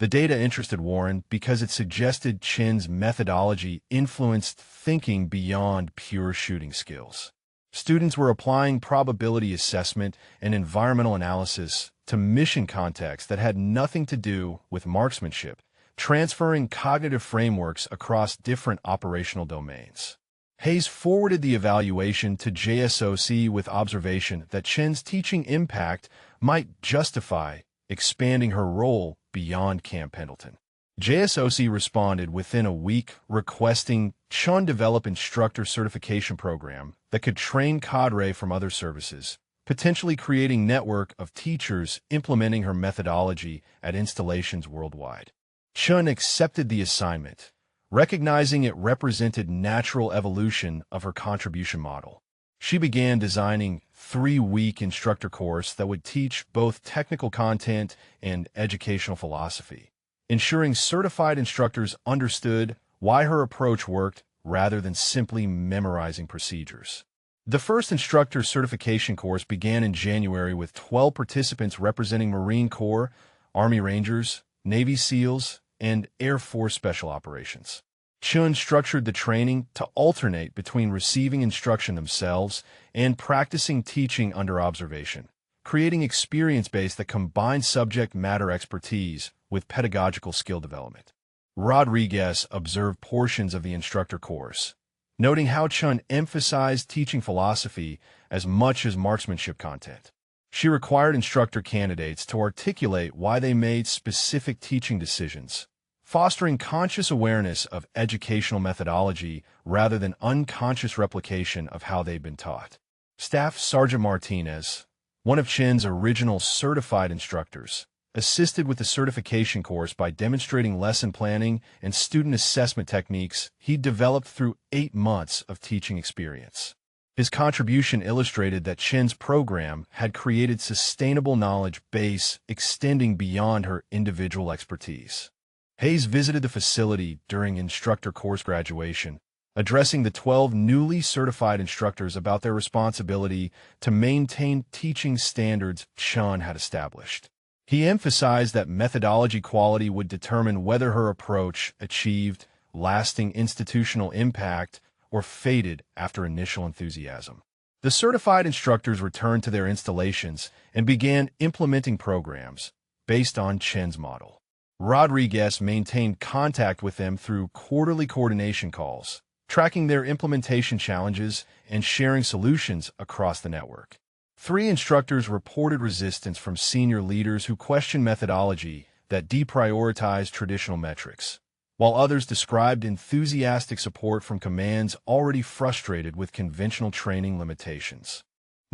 The data interested Warren because it suggested Chin's methodology influenced thinking beyond pure shooting skills. Students were applying probability assessment and environmental analysis to mission contexts that had nothing to do with marksmanship, transferring cognitive frameworks across different operational domains. Hayes forwarded the evaluation to JSOC with observation that Chen's teaching impact might justify expanding her role beyond Camp Pendleton. JSOC responded within a week, requesting Chen develop instructor certification program that could train cadre from other services, potentially creating network of teachers implementing her methodology at installations worldwide. Chen accepted the assignment, recognizing it represented natural evolution of her contribution model. She began designing 3-week instructor course that would teach both technical content and educational philosophy, ensuring certified instructors understood why her approach worked rather than simply memorizing procedures. The first instructor certification course began in January with 12 participants representing Marine Corps, Army Rangers, Navy SEALs, and Air Force Special Operations. Chen structured the training to alternate between receiving instruction themselves and practicing teaching under observation, creating experience base that combined subject matter expertise with pedagogical skill development. Rodriguez observed portions of the instructor course, noting how Chen emphasized teaching philosophy as much as marksmanship content. She required instructor candidates to articulate why they made specific teaching decisions, fostering conscious awareness of educational methodology rather than unconscious replication of how they've been taught. Staff Sergeant Martinez, one of Chen's original certified instructors, assisted with the certification course by demonstrating lesson planning and student assessment techniques he developed through 8 months of teaching experience. His contribution illustrated that Chen's program had created sustainable knowledge base extending beyond her individual expertise. Hayes visited the facility during instructor course graduation, addressing the 12 newly certified instructors about their responsibility to maintain teaching standards Chen had established. He emphasized that methodology quality would determine whether her approach achieved lasting institutional impact or faded after initial enthusiasm. The certified instructors returned to their installations and began implementing programs based on Chen's model. Rodriguez maintained contact with them through quarterly coordination calls, tracking their implementation challenges and sharing solutions across the network. 3 instructors reported resistance from senior leaders who questioned methodology that deprioritized traditional metrics, while others described enthusiastic support from commands already frustrated with conventional training limitations.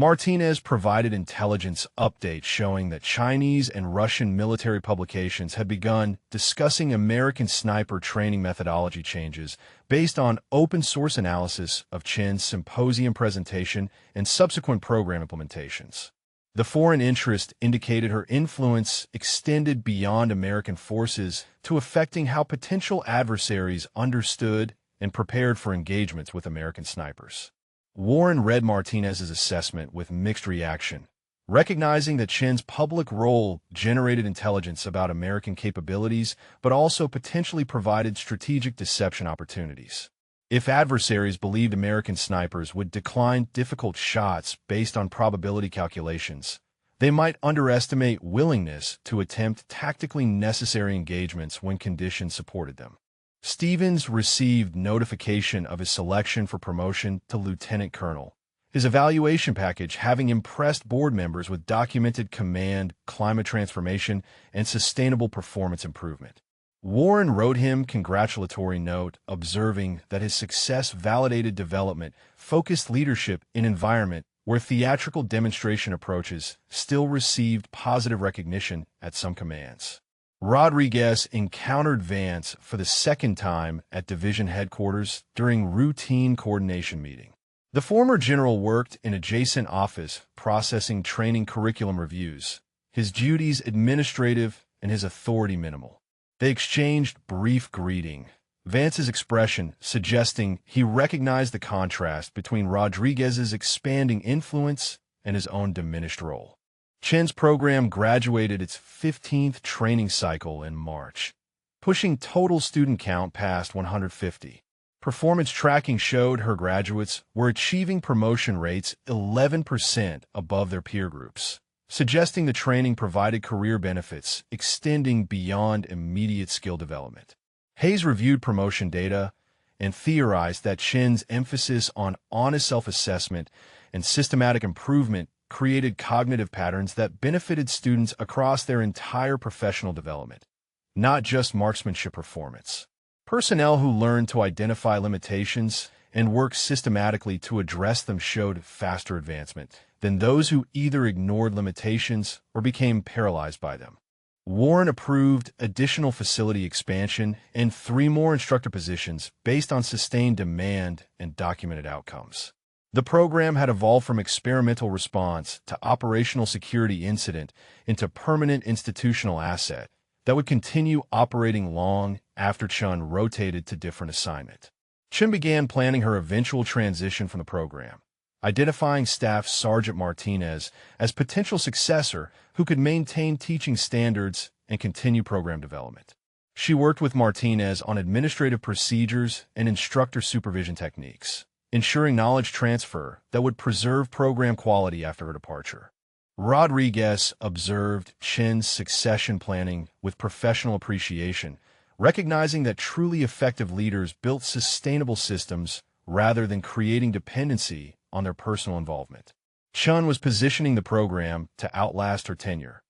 Martinez provided intelligence updates showing that Chinese and Russian military publications had begun discussing American sniper training methodology changes based on open-source analysis of Chen's symposium presentation and subsequent program implementations. The foreign interest indicated her influence extended beyond American forces to affecting how potential adversaries understood and prepared for engagements with American snipers. Warren read Martinez's assessment with mixed reaction, recognizing that Chen's public role generated intelligence about American capabilities but also potentially provided strategic deception opportunities. If adversaries believed American snipers would decline difficult shots based on probability calculations, they might underestimate willingness to attempt tactically necessary engagements when conditions supported them. Stevens received notification of his selection for promotion to lieutenant colonel, his evaluation package having impressed board members with documented command, climate transformation, and sustainable performance improvement. Warren wrote him congratulatory note, observing that his success validated development, focused leadership in environment where theatrical demonstration approaches still received positive recognition at some commands. Rodriguez encountered Vance for the second time at division headquarters during routine coordination meeting. The former general worked in adjacent office processing training curriculum reviews, his duties administrative and his authority minimal. They exchanged brief greeting, Vance's expression suggesting he recognized the contrast between Rodriguez's expanding influence and his own diminished role. Chen's program graduated its 15th training cycle in March, pushing total student count past 150. Performance tracking showed her graduates were achieving promotion rates 11% above their peer groups, suggesting the training provided career benefits extending beyond immediate skill development. Hayes reviewed promotion data and theorized that Chen's emphasis on honest self-assessment and systematic improvement created cognitive patterns that benefited students across their entire professional development, not just marksmanship performance. Personnel who learned to identify limitations and worked systematically to address them showed faster advancement than those who either ignored limitations or became paralyzed by them. Warren approved additional facility expansion and 3 more instructor positions based on sustained demand and documented outcomes. The program had evolved from experimental response to operational security incident into permanent institutional asset that would continue operating long after Chen rotated to different assignment. Chen began planning her eventual transition from the program, identifying Staff Sergeant Martinez as potential successor who could maintain teaching standards and continue program development. She worked with Martinez on administrative procedures and instructor supervision techniques, ensuring knowledge transfer that would preserve program quality after her departure. Rodriguez observed Chen's succession planning with professional appreciation, recognizing that truly effective leaders built sustainable systems rather than creating dependency on their personal involvement. Chen was positioning the program to outlast her tenure,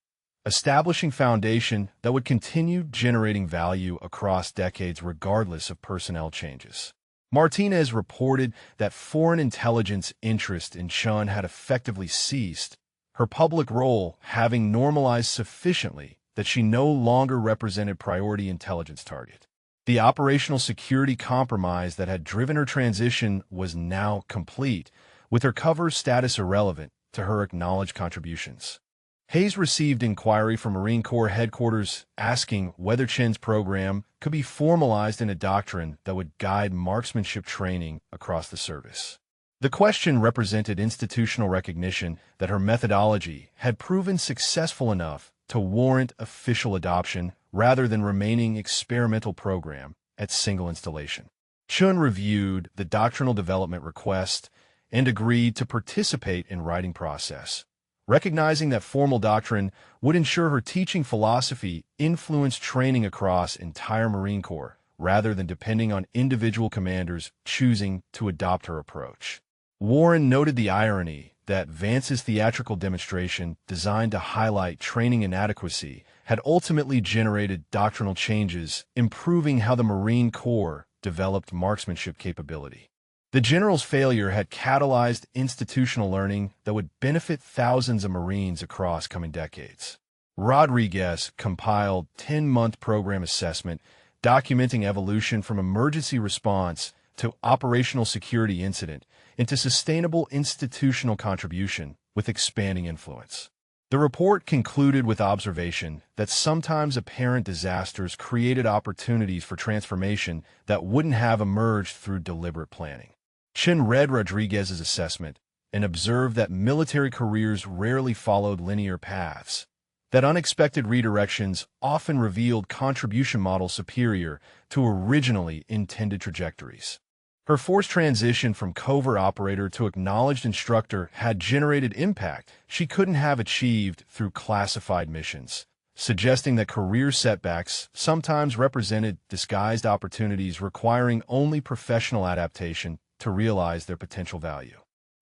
establishing foundation that would continue generating value across decades regardless of personnel changes. Martinez reported that foreign intelligence interest in Chen had effectively ceased, her public role having normalized sufficiently that she no longer represented priority intelligence target. The operational security compromise that had driven her transition was now complete, with her cover status irrelevant to her acknowledged contributions. Hayes received inquiry from Marine Corps headquarters asking whether Chen's program could be formalized in a doctrine that would guide marksmanship training across the service. The question represented institutional recognition that her methodology had proven successful enough to warrant official adoption rather than remaining experimental program at single installation. Chen reviewed the doctrinal development request and agreed to participate in writing process, recognizing that formal doctrine would ensure her teaching philosophy influenced training across entire Marine Corps rather than depending on individual commanders choosing to adopt her approach. Warren noted the irony that Vance's theatrical demonstration designed to highlight training inadequacy had ultimately generated doctrinal changes, improving how the Marine Corps developed marksmanship capability. The general's failure had catalyzed institutional learning that would benefit thousands of Marines across coming decades. Rodriguez compiled 10-month program assessment documenting evolution from emergency response to operational security incident into sustainable institutional contribution with expanding influence. The report concluded with observation that sometimes apparent disasters created opportunities for transformation that wouldn't have emerged through deliberate planning. Chen read Rodriguez's assessment and observed that military careers rarely followed linear paths, that unexpected redirections often revealed contribution models superior to originally intended trajectories. Her forced transition from covert operator to acknowledged instructor had generated impact she couldn't have achieved through classified missions, suggesting that career setbacks sometimes represented disguised opportunities requiring only professional adaptation to realize their potential value.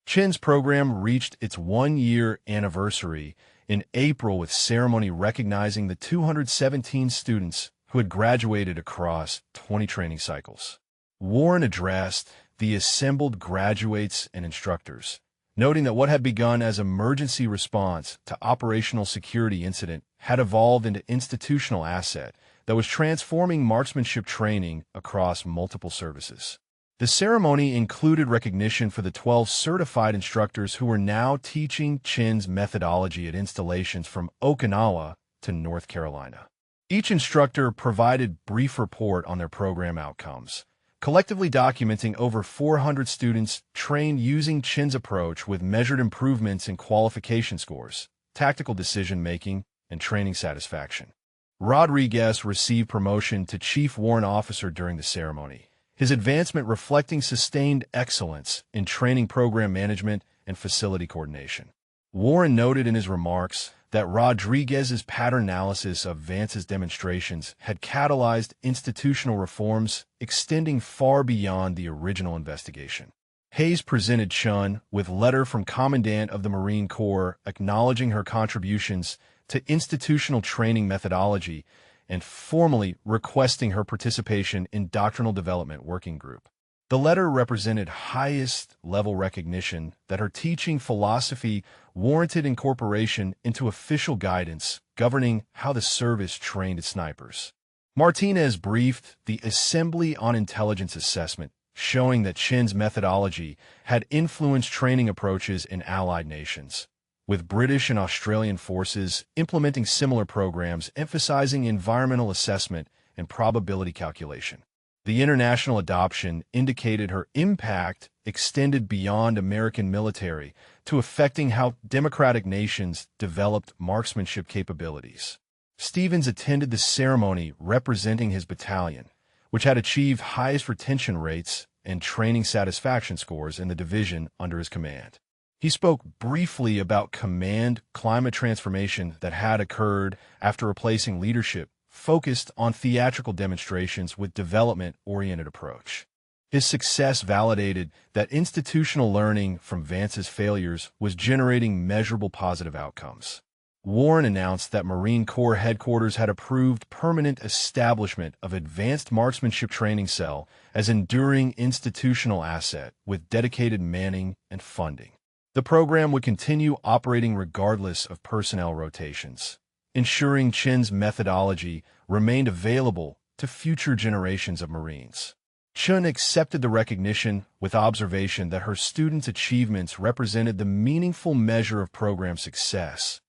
Chen's program reached its 1-year anniversary in April with ceremony recognizing the 217 students who had graduated across 20 training cycles. Warren addressed the assembled graduates and instructors, noting that what had begun as emergency response to operational security incident had evolved into institutional asset that was transforming marksmanship training across multiple services. The ceremony included recognition for the 12 certified instructors who were now teaching Chen's methodology at installations from Okinawa to North Carolina. Each instructor provided brief report on their program outcomes, collectively documenting over 400 students trained using Chen's approach with measured improvements in qualification scores, tactical decision-making, and training satisfaction. Rodriguez received promotion to Chief Warrant Officer during the ceremony, his advancement reflecting sustained excellence in training program management and facility coordination. Warren noted in his remarks that Rodriguez's pattern analysis of Vance's demonstrations had catalyzed institutional reforms extending far beyond the original investigation. Hayes presented Chun with a letter from Commandant of the Marine Corps acknowledging her contributions to institutional training methodology and formally requesting her participation in Doctrinal Development Working Group. The letter represented highest-level recognition that her teaching philosophy warranted incorporation into official guidance governing how the service trained its snipers. Martinez briefed the Assembly on Intelligence Assessment, showing that Chin's methodology had influenced training approaches in allied nations, with British and Australian forces implementing similar programs emphasizing environmental assessment and probability calculation. The international adoption indicated her impact extended beyond American military to affecting how democratic nations developed marksmanship capabilities. Stevens attended the ceremony representing his battalion, which had achieved highest retention rates and training satisfaction scores in the division under his command. He spoke briefly about command climate transformation that had occurred after replacing leadership focused on theatrical demonstrations with development-oriented approach. His success validated that institutional learning from Vance's failures was generating measurable positive outcomes. Warren announced that Marine Corps headquarters had approved permanent establishment of Advanced Marksmanship Training Cell as enduring institutional asset with dedicated manning and funding. The program would continue operating regardless of personnel rotations, ensuring Chin's methodology remained available to future generations of Marines. Chun accepted the recognition with observation that her students' achievements represented the meaningful measure of program success,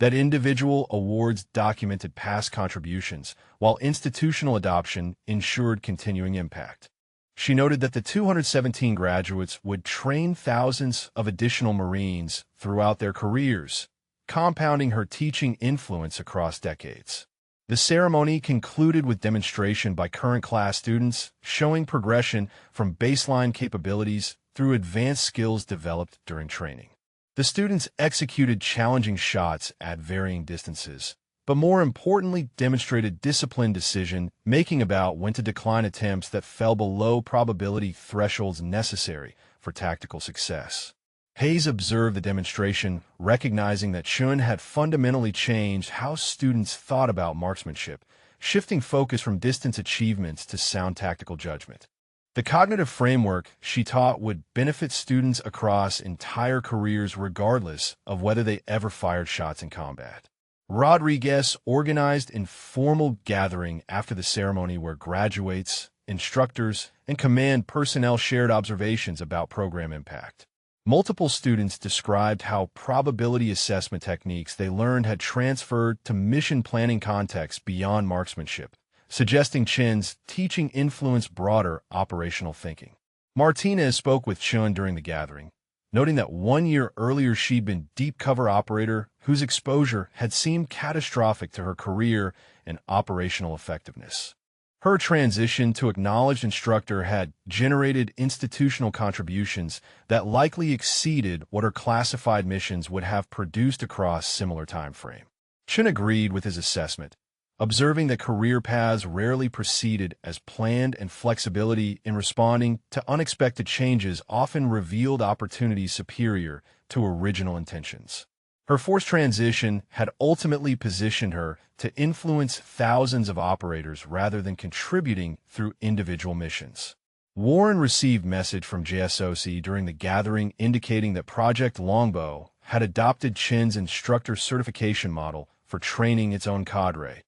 that individual awards documented past contributions, while institutional adoption ensured continuing impact. She noted that the 217 graduates would train thousands of additional Marines throughout their careers, compounding her teaching influence across decades. The ceremony concluded with demonstration by current class students showing progression from baseline capabilities through advanced skills developed during training. The students executed challenging shots at varying distances, but more importantly demonstrated disciplined decision-making about when to decline attempts that fell below probability thresholds necessary for tactical success. Hayes observed the demonstration, recognizing that Chun had fundamentally changed how students thought about marksmanship, shifting focus from distance achievements to sound tactical judgment. The cognitive framework she taught would benefit students across entire careers regardless of whether they ever fired shots in combat. Rodriguez organized an informal gathering after the ceremony where graduates, instructors, and command personnel shared observations about program impact. Multiple students described how probability assessment techniques they learned had transferred to mission planning contexts beyond marksmanship, suggesting Chin's teaching influenced broader operational thinking. Martinez spoke with Chun during the gathering, noting that 1 year earlier she'd been deep cover operator whose exposure had seemed catastrophic to her career and operational effectiveness. Her transition to acknowledged instructor had generated institutional contributions that likely exceeded what her classified missions would have produced across similar time frame. Chun agreed with his assessment, observing that career paths rarely proceeded as planned and flexibility in responding to unexpected changes often revealed opportunities superior to original intentions. Her forced transition had ultimately positioned her to influence thousands of operators rather than contributing through individual missions. Warren received message from JSOC during the gathering indicating that Project Longbow had adopted Chin's instructor certification model for training its own cadre,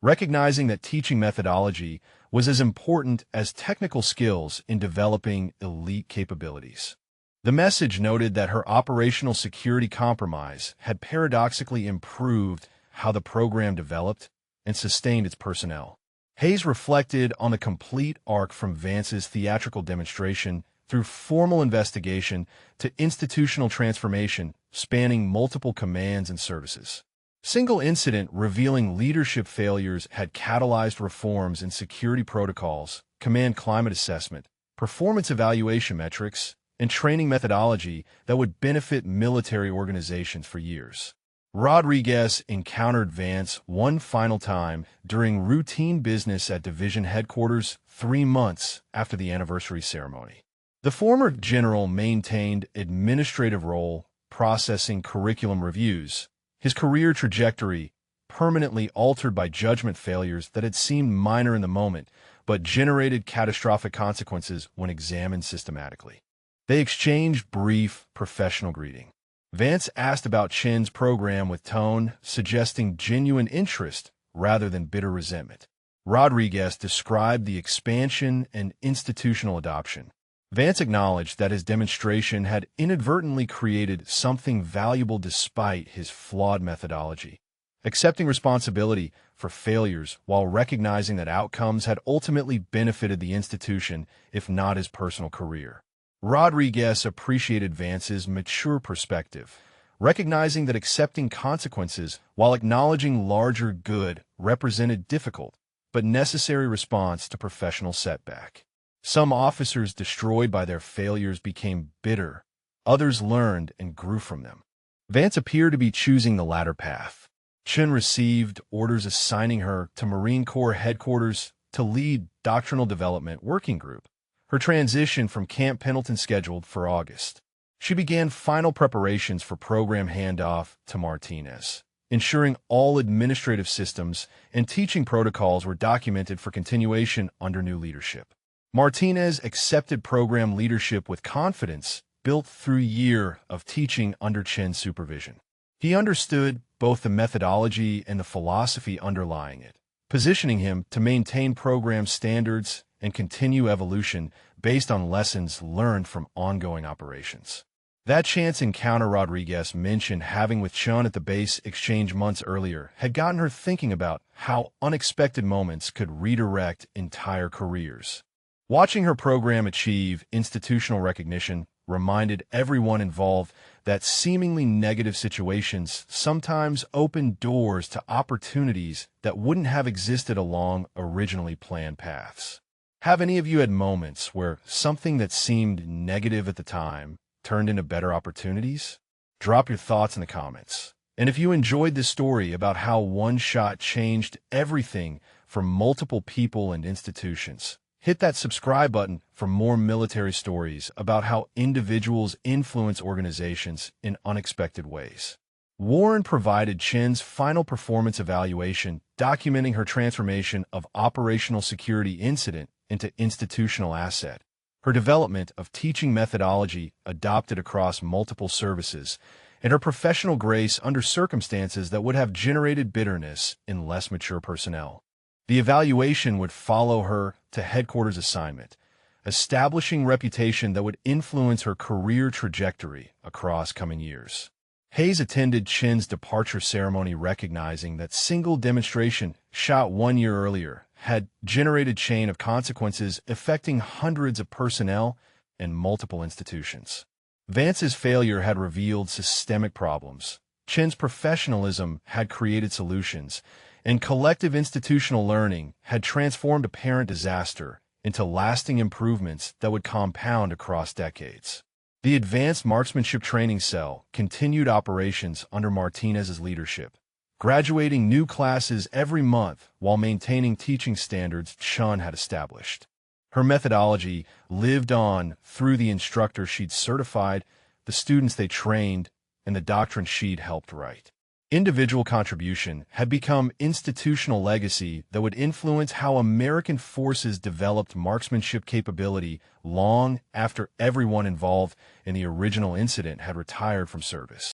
recognizing that teaching methodology was as important as technical skills in developing elite capabilities. The message noted that her operational security compromise had paradoxically improved how the program developed and sustained its personnel. Hayes reflected on the complete arc from Vance's theatrical demonstration through formal investigation to institutional transformation spanning multiple commands and services. Single incident revealing leadership failures had catalyzed reforms in security protocols, command climate assessment, performance evaluation metrics, and training methodology that would benefit military organizations for years. Rodriguez encountered Vance one final time during routine business at division headquarters 3 months after the anniversary ceremony. The former general maintained administrative role, processing curriculum reviews, his career trajectory permanently altered by judgment failures that had seemed minor in the moment, but generated catastrophic consequences when examined systematically. They exchanged brief, professional greeting. Vance asked about Chen's program with tone, suggesting genuine interest rather than bitter resentment. Rodriguez described the expansion and institutional adoption. Vance acknowledged that his demonstration had inadvertently created something valuable despite his flawed methodology. Accepting responsibility for failures while recognizing that outcomes had ultimately benefited the institution, if not his personal career. Rodriguez appreciated Vance's mature perspective, recognizing that accepting consequences while acknowledging larger good represented difficult but necessary response to professional setback. Some officers destroyed by their failures became bitter, others learned and grew from them. Vance appeared to be choosing the latter path. Chen received orders assigning her to Marine Corps headquarters to lead Doctrinal Development Working Group. Her transition from Camp Pendleton scheduled for August. She began final preparations for program handoff to Martinez, ensuring all administrative systems and teaching protocols were documented for continuation under new leadership. Martinez accepted program leadership with confidence built through a year of teaching under Chen's supervision. He understood both the methodology and the philosophy underlying it, positioning him to maintain program standards and continue evolution based on lessons learned from ongoing operations. That chance encounter Rodriguez mentioned having with Chen at the base exchange months earlier had gotten her thinking about how unexpected moments could redirect entire careers. Watching her program achieve institutional recognition reminded everyone involved that seemingly negative situations sometimes open doors to opportunities that wouldn't have existed along originally planned paths. Have any of you had moments where something that seemed negative at the time turned into better opportunities? Drop your thoughts in the comments. And if you enjoyed this story about how one shot changed everything for multiple people and institutions, hit that subscribe button for more military stories about how individuals influence organizations in unexpected ways. Warren provided Chen's final performance evaluation, documenting her transformation of operational security incident into institutional asset, her development of teaching methodology adopted across multiple services, and her professional grace under circumstances that would have generated bitterness in less mature personnel. The evaluation would follow her to headquarters assignment, establishing reputation that would influence her career trajectory across coming years. Hayes attended Chen's departure ceremony, recognizing that single demonstration shot 1 year earlier had generated chain of consequences affecting hundreds of personnel and multiple institutions. Vance's failure had revealed systemic problems. Chen's professionalism had created solutions, and collective institutional learning had transformed apparent disaster into lasting improvements that would compound across decades. The Advanced Marksmanship Training Cell continued operations under Martinez's leadership, graduating new classes every month while maintaining teaching standards Chen had established. Her methodology lived on through the instructors she'd certified, the students they trained, and the doctrine she'd helped write. Individual contribution had become institutional legacy that would influence how American forces developed marksmanship capability long after everyone involved in the original incident had retired from service.